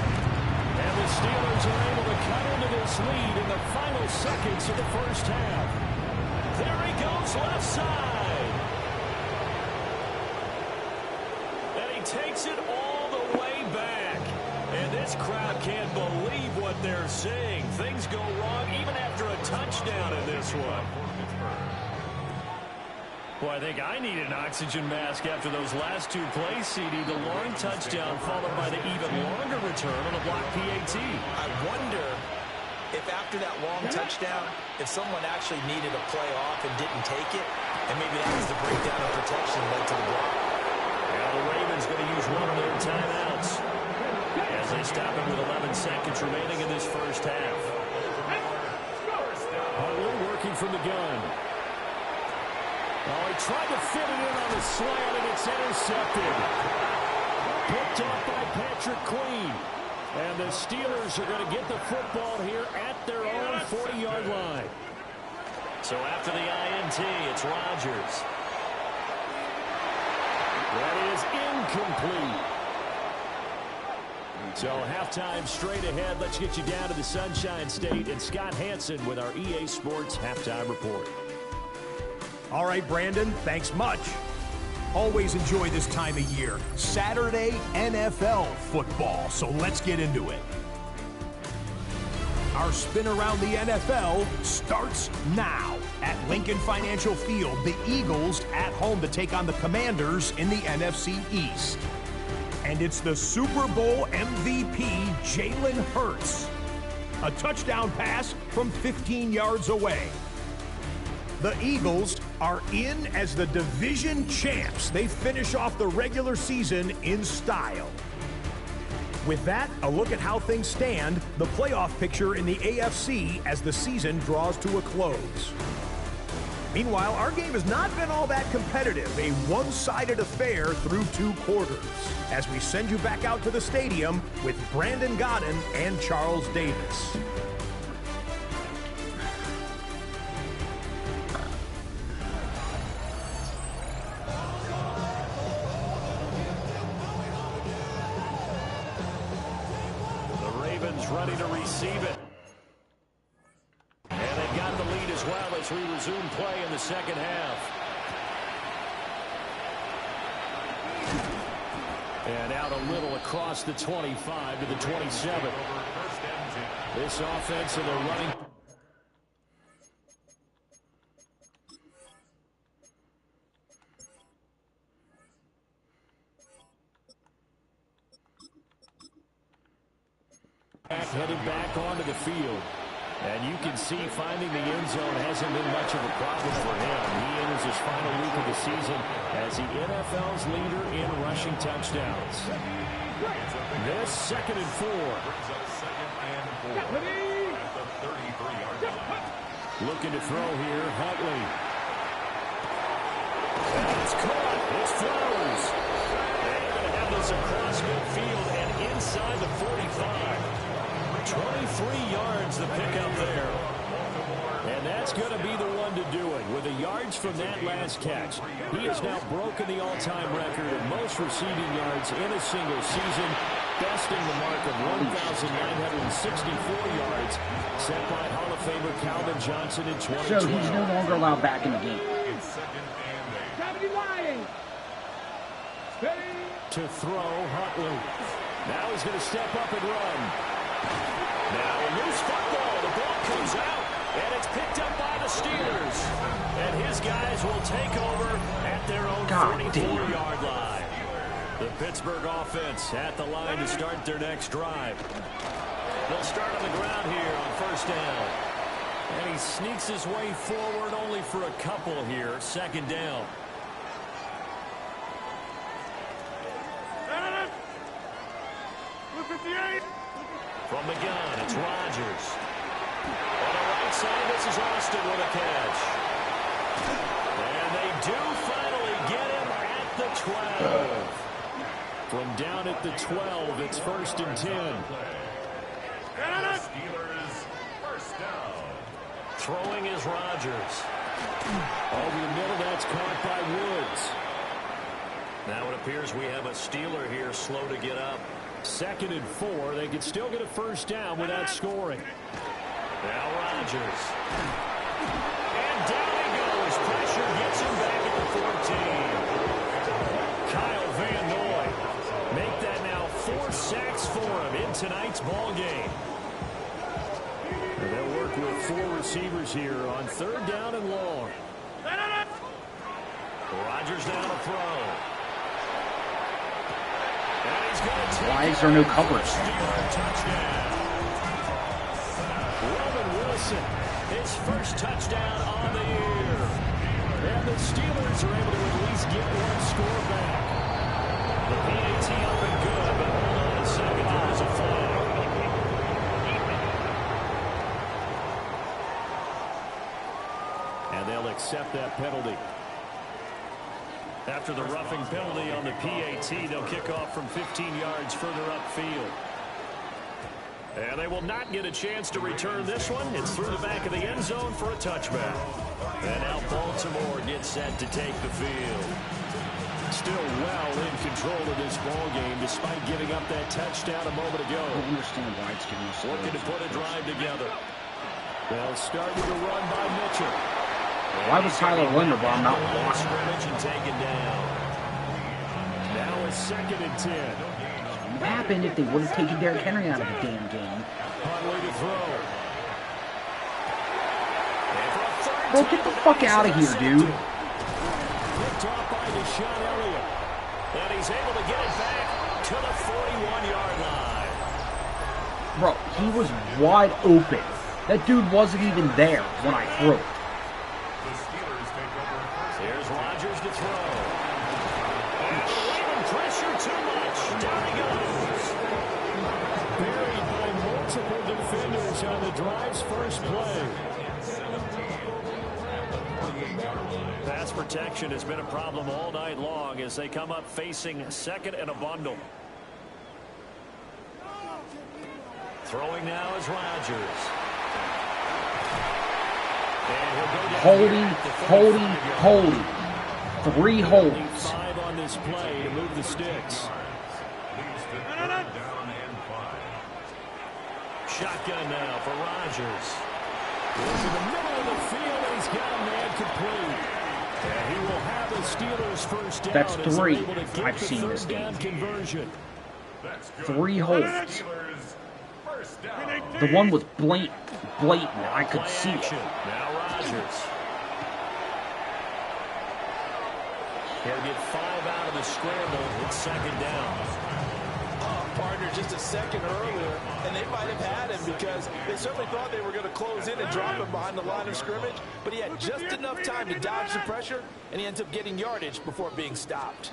And the Steelers are able to cut into this lead in the final seconds of the first half. There he goes, left side. And he takes it all the way back. And this crowd can't believe what they're seeing. Things go wrong even after a touchdown in this one. Well, I think I need an oxygen mask after those last 2 plays, CD. The long touchdown followed by the even longer return on a block PAT. I wonder if after that long touchdown, if someone actually needed a play off and didn't take it, and maybe that was the breakdown of protection led to the block. Now the Ravens going to use one of their timeouts as they stop it with 11 seconds remaining in this first half. Huntley working from the gun. Oh, he tried to fit it in on the slant, and it's intercepted. Picked off by Patrick Queen. And the Steelers are going to get the football here at their own 40-yard line. So after the INT, it's Rodgers. That is incomplete. So halftime straight ahead. Let's get you down to the Sunshine State and Scott Hansen with our EA Sports Halftime Report. All right, Brandon, thanks much. Always enjoy this time of year. Saturday NFL football, so let's get into it. Our spin around the NFL starts now. At Lincoln Financial Field, the Eagles at home to take on the Commanders in the NFC East. And it's the Super Bowl MVP, Jalen Hurts. A touchdown pass from 15 yards away. The Eagles are in as the division champs. They finish off the regular season in style. With that, a look at how things stand, the playoff picture in the AFC as the season draws to a close. Meanwhile, our game has not been all that competitive, a one-sided affair through 2 quarters, as we send you back out to the stadium with Brandon Godden and Charles Davis. Ready to receive it. And they've got the lead as well as we resume play in the second half. And out a little across the 25 to the 27. This offense and the running. Headed back onto the field. And you can see finding the end zone hasn't been much of a problem for him. He enters his final week of the season as the NFL's leader in rushing touchdowns. This 2nd and 4. Looking to throw here, Huntley. And it's caught. It's Flowers. They're going to have this across midfield and inside the 45. 23 yards the pickup there. And that's going to be the one to do it. With the yards from that last catch, he has now broken the all-time record of most receiving yards in a single season, besting the mark of 1,964 yards set by Hall of Famer Calvin Johnson in 2012. So he's no longer allowed back in the game. To throw, Huntley. Now he's going to step up and run. Now a loose football. The ball comes out, and it's picked up by the Steelers. And his guys will take over at their own 44-yard line. The Pittsburgh offense at the line to start their next drive. They'll start on the ground here on first down. And he sneaks his way forward only for a couple here. Second down. From the gun, it's Rodgers. On the right side, this is Austin with a catch. And they do finally get him at the 12. From down at the 12, it's 1st and 10. Steelers first down. Throwing is Rodgers. Over the middle, that's caught by Woods. Now it appears we have a Steeler here slow to get up. 2nd and 4. They could still get a first down without scoring. Now Rodgers. And down he goes. Pressure gets him back at the 14. Kyle Van Noy. Make that now 4 sacks for him in tonight's ball game. They'll work with 4 receivers here on 3rd down and long. Rodgers now to throw. Why is there no coverage? Roman Wilson, his first touchdown on the year. And the Steelers are able to at least get one score back. The PAT up and good, but hold on a second, there is a flag. And they'll accept that penalty. After the roughing penalty on the PAT, they'll kick off from 15 yards further upfield. And they will not get a chance to return this one. It's through the back of the end zone for a touchback. And now Baltimore gets set to take the field. Still well in control of this ball game, despite giving up that touchdown a moment ago. I don't understand why it's getting so. Looking to put a drive together. They'll start with a run by Mitchell. Why was Tyler Linderbaum not blocked? Scrimmage and taken down. Now it's 2nd and 10. What would happen if they would have taken Derrick Henry out of the damn game? Huntley to throw. Bro, get the fuck out of here, dude. Picked off by Deshaun Elliott. And he's able to get it back to the 41-yard line. Bro, he was wide open. That dude wasn't even there when I threw it. Here's Rodgers to throw. And leaving pressure too much. Down he goes. Buried by multiple defenders on the drive's first play. Pass protection has been a problem all night long as they come up facing 2nd and a bundle. Throwing now is Rodgers. Holding. 3 holds. 5 on this play to move the sticks. Shotgun now for Rodgers. He's in the middle of the field, and he's got a man complete. And he will have the Steelers first down. That's 3 I've seen this game. Conversion. 3 holds. The one was blatant. I could see it. Now Rodgers. He'll get 5 out of the scramble. It's 2nd down. Partner just a second earlier, and they might have had him because they certainly thought they were going to close in and drop him behind the line of scrimmage, but he had just enough time to dodge the pressure, and he ends up getting yardage before being stopped.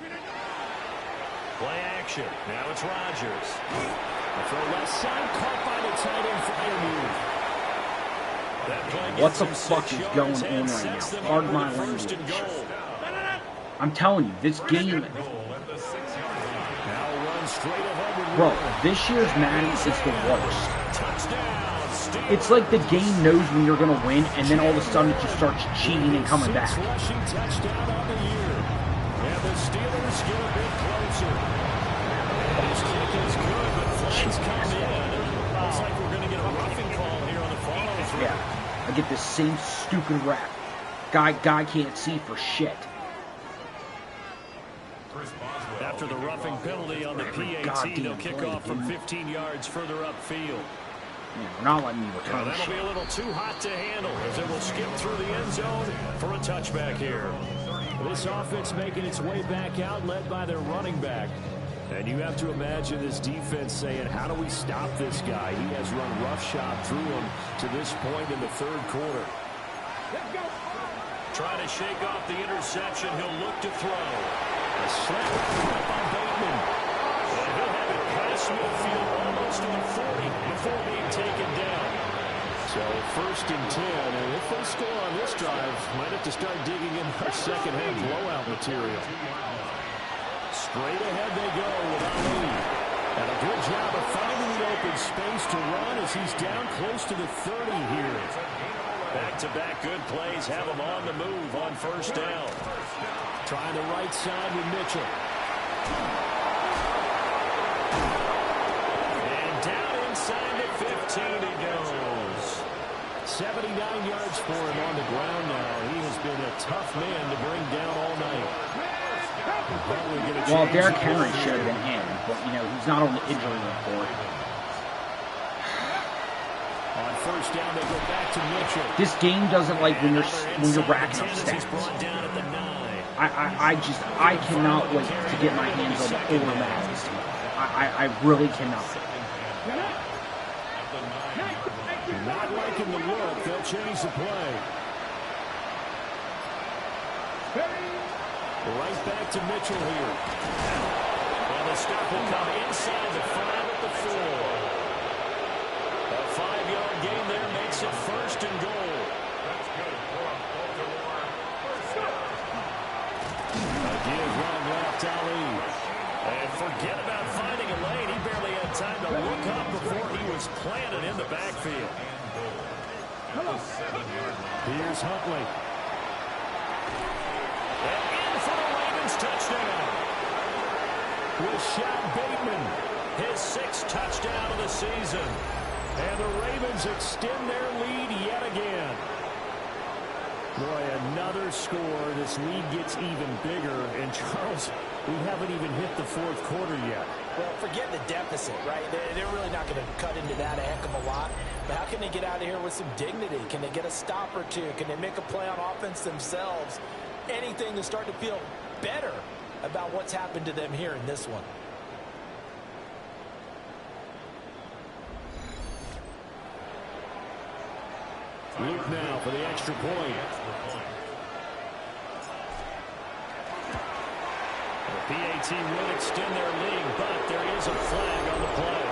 Play action. Now it's Rodgers. For left side, caught by the tight end flyer move. What the fuck is going on right now? Pardon my language. I'm telling you, this game, Now run straight ahead with bro, Warren. this year's Madden is the worst. Touchdown, Steelers. It's like the game knows when you're going to win, and then all of a sudden it just starts cheating and coming back. Sixth rushing touchdown on the year. And the Steelers get a bit closer. His kick is good, but flags come in. Looks like we're going to get a roughing call here on the follow-through. Yeah, I get this same stupid rap. Guy can't see for shit. After the roughing penalty on the PAT, they'll kick off from 15 yards further upfield. Yeah, we're not letting me Now return that'll shit. be a little too hot to handle as it will skip through the end zone for a touchback here. This offense making its way back out, led by their running back. And you have to imagine this defense saying, how do we stop this guy? He has run roughshod through him to this point in the third quarter. Trying to shake off the interception. He'll look to throw. A slap by Bateman. And he'll have it past midfield almost to the 40 before being taken down. So first and 10, and if they score on this drive, might have to start digging in our second-half blowout material. Straight ahead they go with Ali. And a good job of finding the open space to run as he's down close to the 30 here. Back-to-back good plays have him on the move on first down. Trying the right side with Mitchell. And down inside the 15 he goes. 79 yards for him on the ground now. He has been a tough man to bring down all night. Well, Derrick Henry should have been in, but, you know, he's not on the injury report. On first down, they go back to Mitchell. This game doesn't like when you're racking up stats. I cannot wait to get my hands on the older Madden team. I really cannot. Not liking the look. They'll change the play. Right back to Mitchell here. And the stop will come inside the 5 at the 4. A 5-yard gain there makes it first and goal. That's good for a Baltimore first down. A give run left Ali. And forget about finding a lane. He barely had time to look up before he was planted in the backfield. Here's Huntley. And in for the Ravens touchdown. Rashad Bateman, his 6th touchdown of the season. And the Ravens extend their lead yet again. Boy, another score. This lead gets even bigger. And Charles, we haven't even hit the fourth quarter yet. Well, forget the deficit, right? They're really not going to cut into that a heck of a lot. But how can they get out of here with some dignity? Can they get a stop or two? Can they make a play on offense themselves? Anything to start to feel better about what's happened to them here in this one. Luke now for the extra point. The PAT will extend their lead, but there is a flag on the play.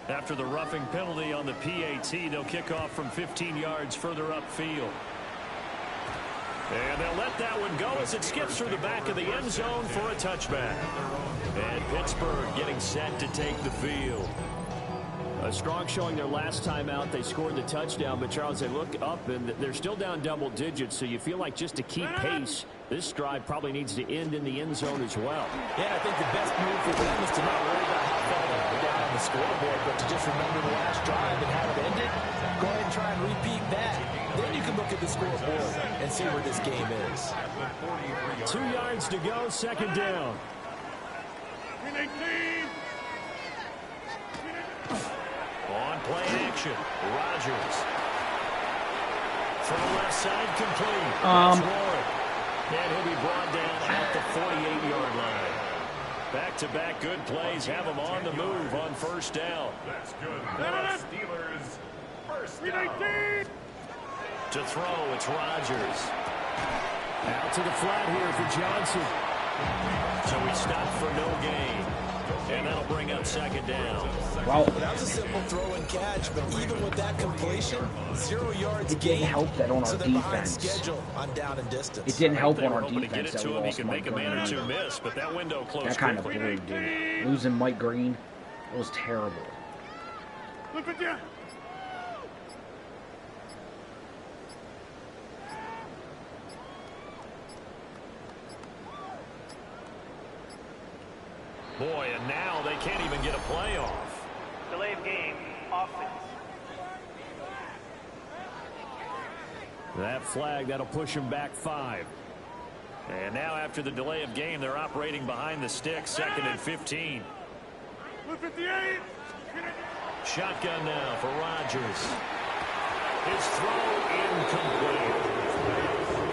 After the roughing penalty on the PAT, they'll kick off from 15 yards further upfield. And they'll let that one go as it skips through the back of the end zone for a touchback. And Pittsburgh getting set to take the field. A strong showing their last time out. They scored the touchdown, but Charles, they look up and they're still down double digits, so you feel like just to keep pace, this drive probably needs to end in the end zone as well. Yeah, I think the best move for them is to not worry about how far they're down on the scoreboard, but to just remember the last drive and how it ended. Go ahead and try and repeat that. Then you can look at the scoreboard and see where this game is. 2 yards to go, second down. On play action, Rodgers. From the left side, complete. That's Warren. And he'll be brought down at the 48-yard line. Back-to-back good plays have him on the move on first down. That's good for the Steelers first down. To throw, it's Rodgers. Out to the flat here for Johnson. So we stop for no gain. And that'll bring up second down. Well, that was a simple throw and catch, but even with that completion, 0 yards it didn't help that on our defense. Schedule on down and distance. It didn't help on our defense that we lost Mike Green. Miss, but that window closed. That kind of blew, dude. Losing Mike Green, it was terrible. Look at you. Boy, and now they can't even get a play off. Delay of game, offense. That flag, that'll push him back 5. And now after the delay of game, they're operating behind the sticks, 2nd and 15. 58. Shotgun now for Rodgers. His throw incomplete.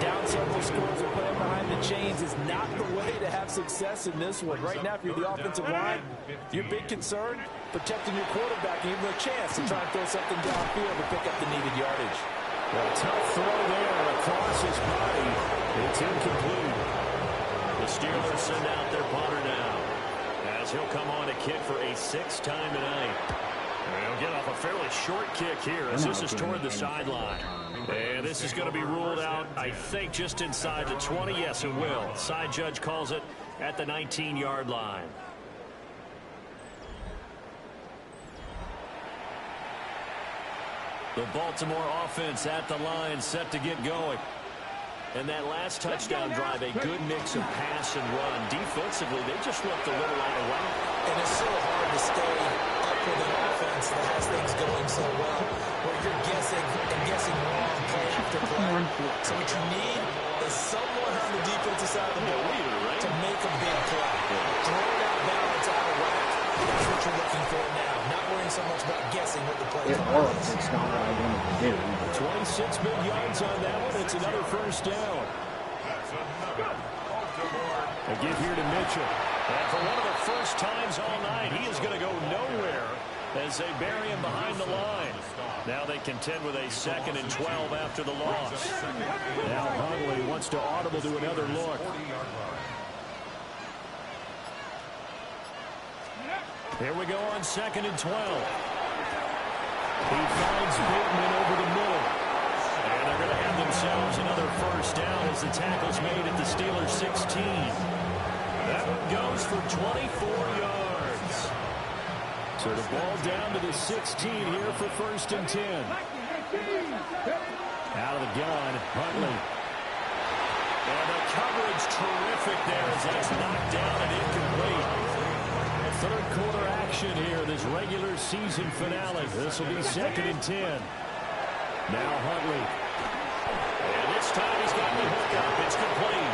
Down several scores and playing behind the chains is not the way to have success in this one. Right now, if you're the offensive line, your big concern, protecting your quarterback and giving him a chance to try and throw something downfield to pick up the needed yardage. A tough throw there across his body. It's incomplete. The Steelers send out their punter now, as he'll come on to kick for a 6th time tonight. He'll get off a fairly short kick here as this is toward the sideline. And this is going to be ruled out, I think, just inside the 20. Yes, it will. Side judge calls it at the 19-yard line. The Baltimore offense at the line, set to get going. And that last touchdown drive, a good mix of pass and run. Defensively, they just looked a little out of whack. And it's so hard to stay up with an offense that has things going so well, where you're guessing and guessing wrong play after play. So what you need is someone on the defensive side of the ball to make a big play. Throwing out balance out of whack, that's what you're looking for now. Not worrying so much about guessing what the play is. It works. It's not what I wanted to do. 26 big yards on that one. It's another first down. A give here to Mitchell. And for one of the first times all night, he is going to go nowhere as they bury him behind the line. Now they contend with a 2nd and 12 after the loss. Now Huntley wants to audible to another look. Here we go on 2nd and 12. He finds Bateman over the middle. And they're going to have themselves another first down as the tackle's made at the Steelers' 16. That one goes for 24 yards. So the ball down to the 16 here for 1st and 10. Out of the gun, Huntley. And the coverage terrific there as that's knocked down and incomplete. Third quarter action here, this regular season finale. This will be 2nd and 10. Now Huntley. And this time he's got the hook up. It's complete.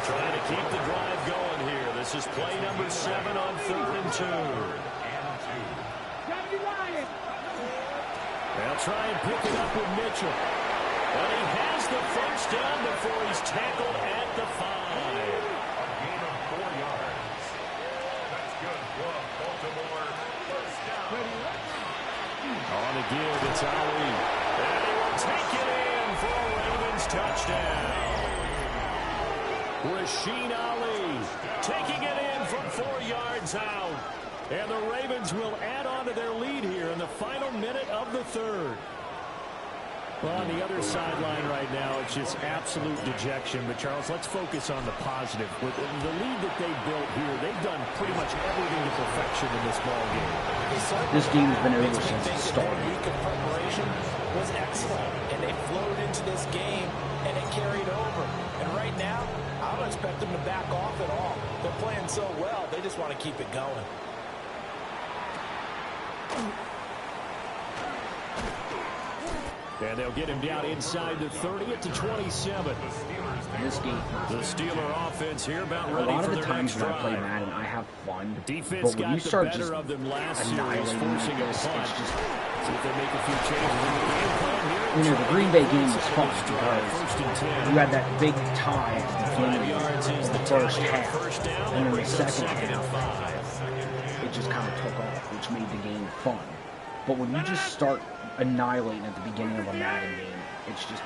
Trying to keep the drive going here. This is play number 7 on 3rd and 2. They'll try and pick it up with Mitchell. But he has the first down before he's tackled at the 5. A gain of 4 yards. That's good for Baltimore. First down. On the give, it's Ali. And he will take it in for a Ravens touchdown. Rasheen Ali taking it in from 4 yards out. And the Ravens will add on to their lead here in the final minute of the 3rd. Well, on the other sideline right now, it's just absolute dejection. But, Charles, let's focus on the positive. With the lead that they built here, they've done pretty much everything to perfection in this ball game. This game has been over since it started. The week of preparation was excellent, and they flowed into this game, and it carried over. And right now, I don't expect them to back off at all. They're playing so well, they just want to keep it going. And they'll get him down inside the 30 at the 27. This game, The Steeler offense here about a ready lot of for the their times next when I play drive. Madden, I have fun. Defense But when got you the start just better of them last series, annihilating forcing a this, punt. it's just, See if they make a few changes in the game plan here. you know, the Green Bay game was fun because First and 10. you had that big tie at the 5 beginning yards is of the the first tally on half, first down. and then the Brings up second 2nd and half, 5. it just kind of took off, which made the game fun. But when you just start annihilating at the beginning of a Madden game, it's just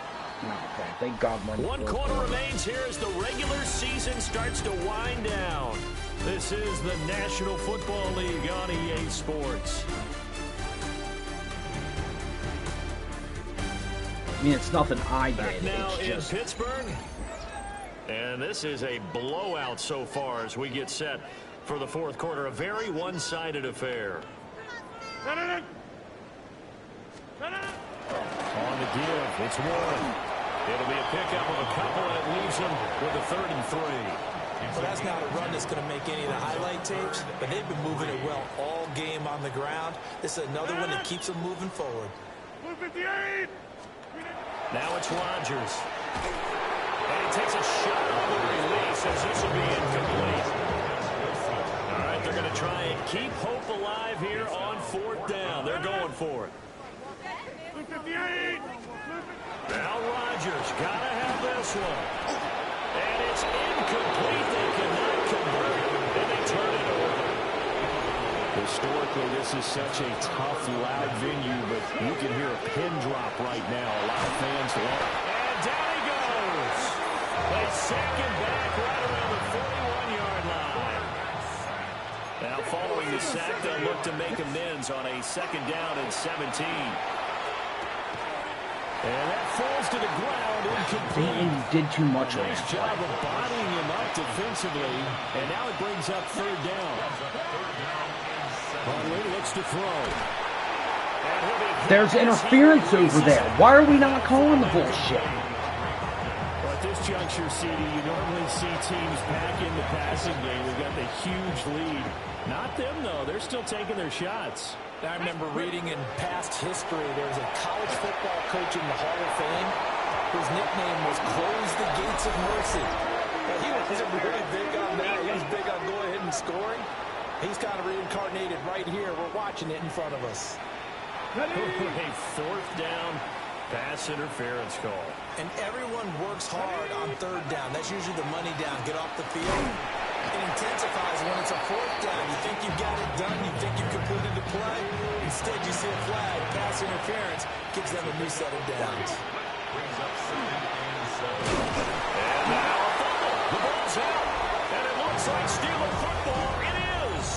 Thank God money. One quarter remains here as the regular season starts to wind down. This is the National Football League on EA Sports. I mean, it's nothing I did. Back now it's just in Pittsburgh. And this is a blowout so far as we get set for the fourth quarter. A very one-sided affair. On the give, it's Warren. It'll be a pickup of a couple, and it leaves them with a 3rd and 3. Well, that's not a run that's going to make any of the highlight tapes, but they've been moving it well all game on the ground. This is another one that keeps them moving forward. Now it's Rodgers. And he takes a shot on the release as this will be incomplete. All right, they're going to try and keep hope alive here on 4th down. They're going for it. Now Rodgers, gotta have this one. And it's incomplete. They cannot convert, and they turn it over. Historically, this is such a tough, loud venue, but you can hear a pin drop right now. A lot of fans love it. And down he goes. They sack him back right around the 41-yard line. Now, following the sack, they'll look to make amends on a 2nd down and 17. And that falls to the ground incomplete. he did too much on Nice job of bodying him up defensively. And now it brings up 3rd down. Conway looks to throw. There's interference over there. Why are we not calling the bullshit? Well, at this juncture, CD, you normally see teams back in the passing game. We've got the huge lead. Not them, though. They're still taking their shots. I remember reading in past history there was a college football coach in the Hall of Fame whose nickname was Close the Gates of Mercy. But he wasn't really big on that. He was big on go ahead and scoring. He's kind of reincarnated right here. We're watching it in front of us. A 4th down pass interference call. And everyone works hard on 3rd down. That's usually the money down. Get off the field. It intensifies when it's a 4th down. You think you've got it done. You think you've completed the play. Instead, you see a flag. Pass interference gives them a new set of downs. And now a fumble. The ball's out. And it looks like Steeler football. It is.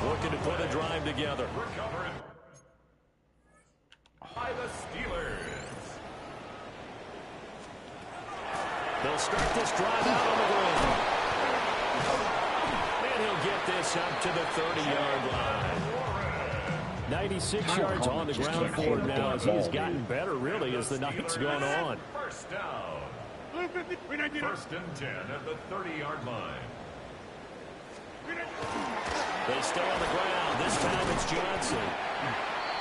Looking to put a drive together. Recovered by the Steelers. They'll start this drive out on the ground. And he'll get this up to the 30-yard line. 96 yards on the ground for him now as he's gotten better, really, as the night's gone on. 1st down. 1st and 10 at the 30-yard line. They stay on the ground. This time it's Johnson.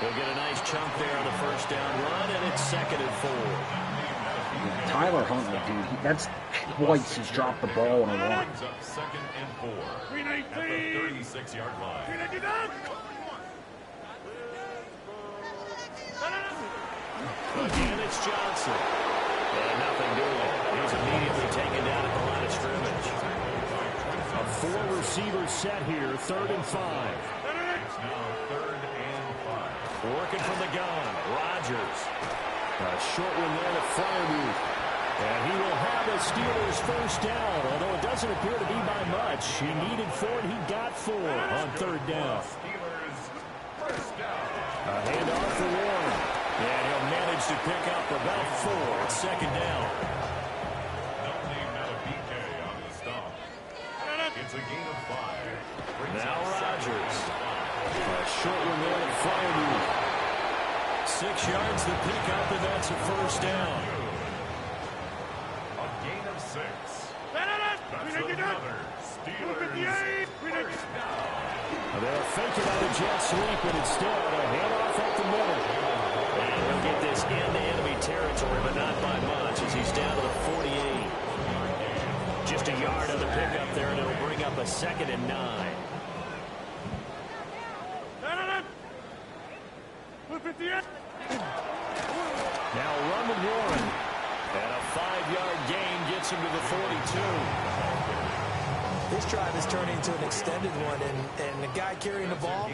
He'll get a nice chunk there on the 1st down run, and it's 2nd and 4. Tyler Huntley, dude, that's twice he's dropped the ball in a run. Brings up 2nd and 4 at the 36-yard line. Again, it's Johnson. And nothing doing. He's immediately taken down at the line of scrimmage. A 4-receiver set here, 3rd and 5. It's now 3rd and 5. Working from the gun, Rodgers. A short one there to Freiermuth. And he will have the Steelers' 1st down, although it doesn't appear to be by much. He needed 4, and he got 4 on 3rd down. Steelers 1st down. A handoff for Warren. And he'll manage to pick up about 4. It's 2nd down. Only Matabike on the stop. It's a gain of 5. Now Rodgers. A short one there to Freiermuth. 6 yards to pick up, and that's a 1st down. A gain of 6. That's another Steelers 1st down. They'll fake it on a jet sweep, and instead a handoff up the middle. And he'll get this into enemy territory, but not by much as he's down to the 48. Just a yard on the pickup there, and it'll bring up a 2nd and 9. Now run with Warren. And a 5-yard gain gets him to the 42. This drive is turning into an extended one, and the guy carrying the ball,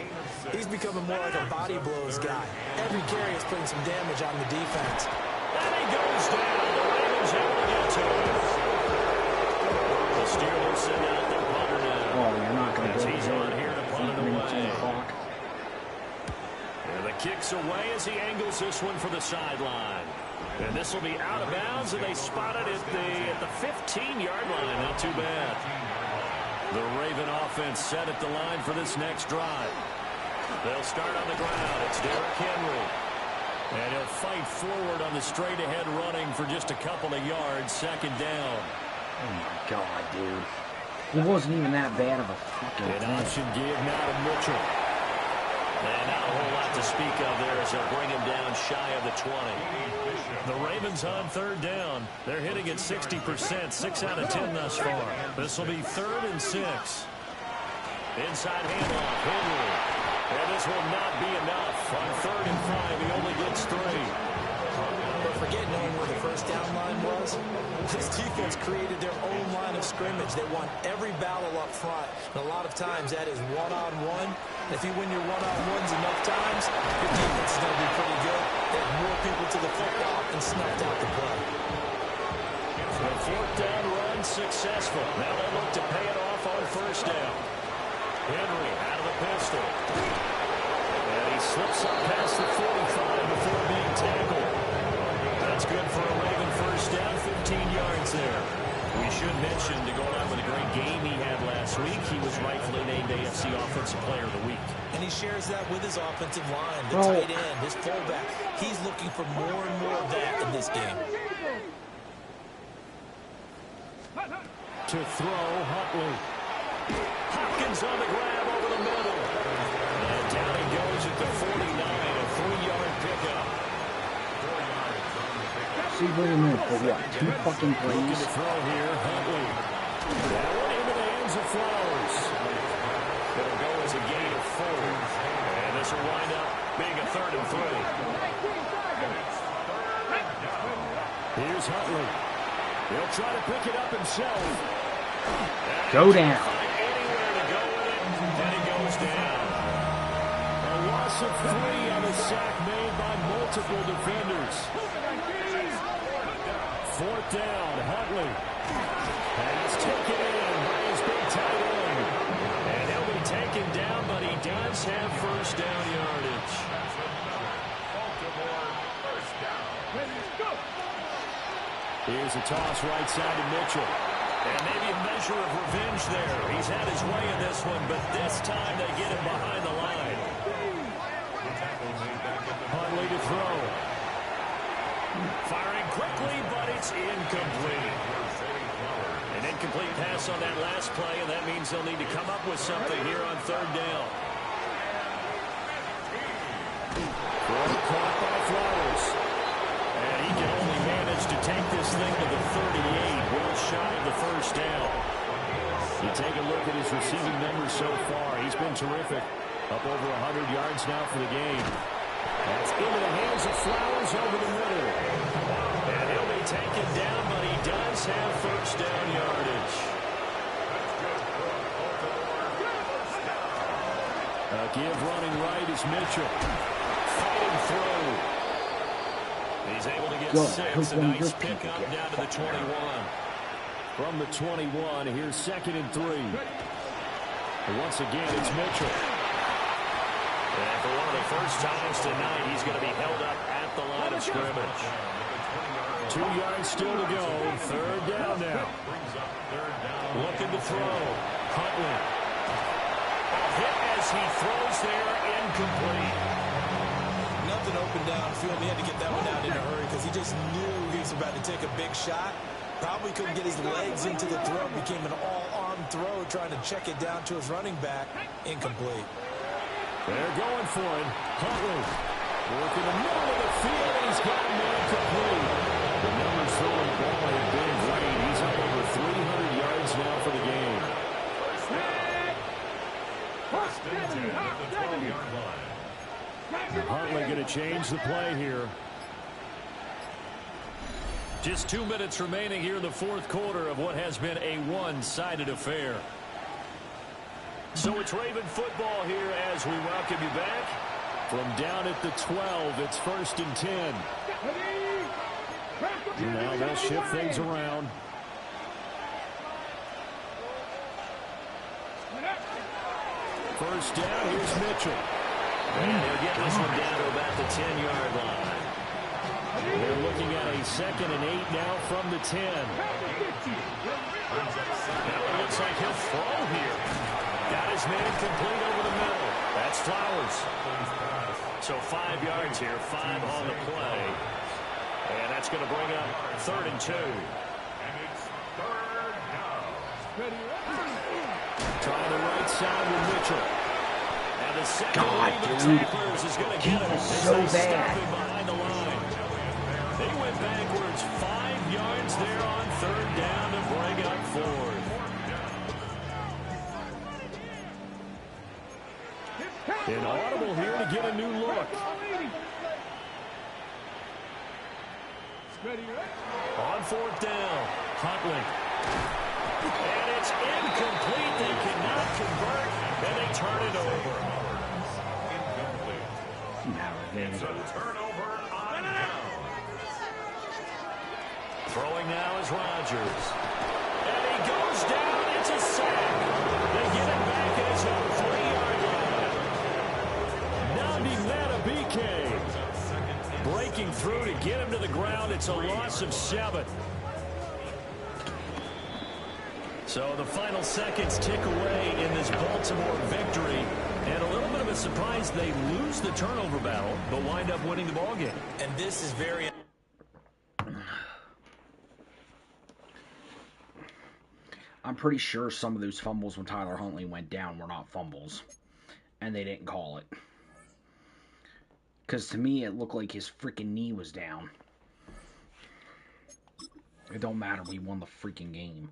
he's becoming more like a body blows guy. Every carry is putting some damage on the defense. And he goes down. The Ravens able to get to him. The Steelers send out their punter now. Oh, you're not going to go He's on here to punt it 8 minutes on away. the clock. And the kick's away as he angles this one for the sideline. And this will be out of bounds, and they spot it at the 15-yard line. Not too bad. The Raven offense set at the line for this next drive. They'll start on the ground. It's Derrick Henry. And he'll fight forward on the straight-ahead running for just a couple of yards. Second down. Oh, my God, dude. It wasn't even that bad of a fucking An thing. option give now to Mitchell. And not a whole lot to speak of there as they'll bring him down shy of the 20. The Ravens on third down. They're hitting at 60%, 6 out of 10 thus far. This will be 3rd and 6. Inside handoff, Henry. And this will not be enough. On 3rd and 5, he only gets 3. But forget knowing where the first down line was. This defense created their own line of scrimmage. They won every battle up front. And a lot of times that is one-on-one. If you win your one-on-ones enough times, your defense is going to be pretty good. They have more people to the football and snuffed out the play. The 4th down run successful. Now they look to pay it off on 1st down. Henry out of the pistol. And he slips up past the 45 before being tackled. That's good for a Raven 1st down, 15 yards there. We should mention, to go along with a great game he had last week, he was rightfully named AFC Offensive Player of the Week. And he shares that with his offensive line, the tight end, his fullback. He's looking for more and more of that in this game. To throw, Huntley. Hopkins on the grab over the middle. And down he goes at the 49, a 3-yard pickup. See, bring him in for what? 2 fucking Looking plays? to throw here, Huntley. That one into the hands of Flowers. It'll go as a gain of 4. And this will wind up being a 3rd and 3. Here's Huntley. He'll try to pick it up himself. Go down. Anywhere to go with it, and he goes down. A loss of 3 on a sack made by multiple defenders. 4th down, Huntley. Pass taken in by his big tight end. And he'll be taken down, but he does have 1st down yardage. Here's a toss right side to Mitchell. And maybe a measure of revenge there. He's had his way in this one, but this time they get him behind the line. Huntley to throw. Firing quickly, but it's incomplete. An incomplete pass on that last play, and that means they'll need to come up with something here on 3rd down. Caught by Flowers. And he can only manage to take this thing to the 38, well shy of the 1st down. You take a look at his receiving numbers so far. He's been terrific. Up over 100 yards now for the game. That's into the hands of Flowers over the middle. And he'll be taken down, but he does have 1st down yardage. A give running right is Mitchell. Fighting through. He's able to get 6. A nice pickup down to the 21. From the 21, here's 2nd and 3. And once again, it's Mitchell. And for one of the first times tonight, he's going to be held up at the line of scrimmage. 2 yards still to go. 3rd down now. Looking to throw. Huntley. A hit as he throws there, incomplete. Nothing open downfield. He had to get that one out in a hurry because he just knew he was about to take a big shot. Probably couldn't get his legs into the throw. Became an all-arm throw, trying to check it down to his running back. Incomplete. They're going for it. Huntley working the middle of the field. He's got a man complete. The numbers throwing the ball have been great. He's up over 300 yards now for the game. First and 10 at the 12-yard line. Huntley going to change the play here. Just 2 minutes remaining here in the 4th quarter of what has been a one-sided affair. So it's Raven football here as we welcome you back. From down at the 12, it's 1st and 10. Now they'll shift things around. First down, here's Mitchell. And they'll get this one down to about the 10-yard line. They're looking at a 2nd and 8 now from the 10. Now it looks like he'll throw here. Got his man complete over the middle. That's Flowers. So 5 yards here, 5 on the play. And that's going to bring up 3rd and 2. And it's 3rd down. Trying the right side with Mitchell. And the second God, wave of dude. tacklers is going to He get him. is As so they stop bad. him behind the line. They went backwards 5 yards there on 3rd down to bring up 4th. Inaudible here to get a new look. On 4th down, Huntley. And it's incomplete. They cannot convert, and they turn it over. It's a turnover on down. Throwing now is Rodgers. And he goes down. It's a sack. They get him back at his own 3-yard line. Nnamdi Madubuike breaking through to get him to the ground. It's a loss of 7. So the final seconds tick away in this Baltimore victory. And a little bit of a surprise, they lose the turnover battle, but wind up winning the ballgame. And this is very... I'm pretty sure some of those fumbles when Tyler Huntley went down were not fumbles. And they didn't call it. Because to me, it looked like his freaking knee was down. It don't matter. We won the freaking game.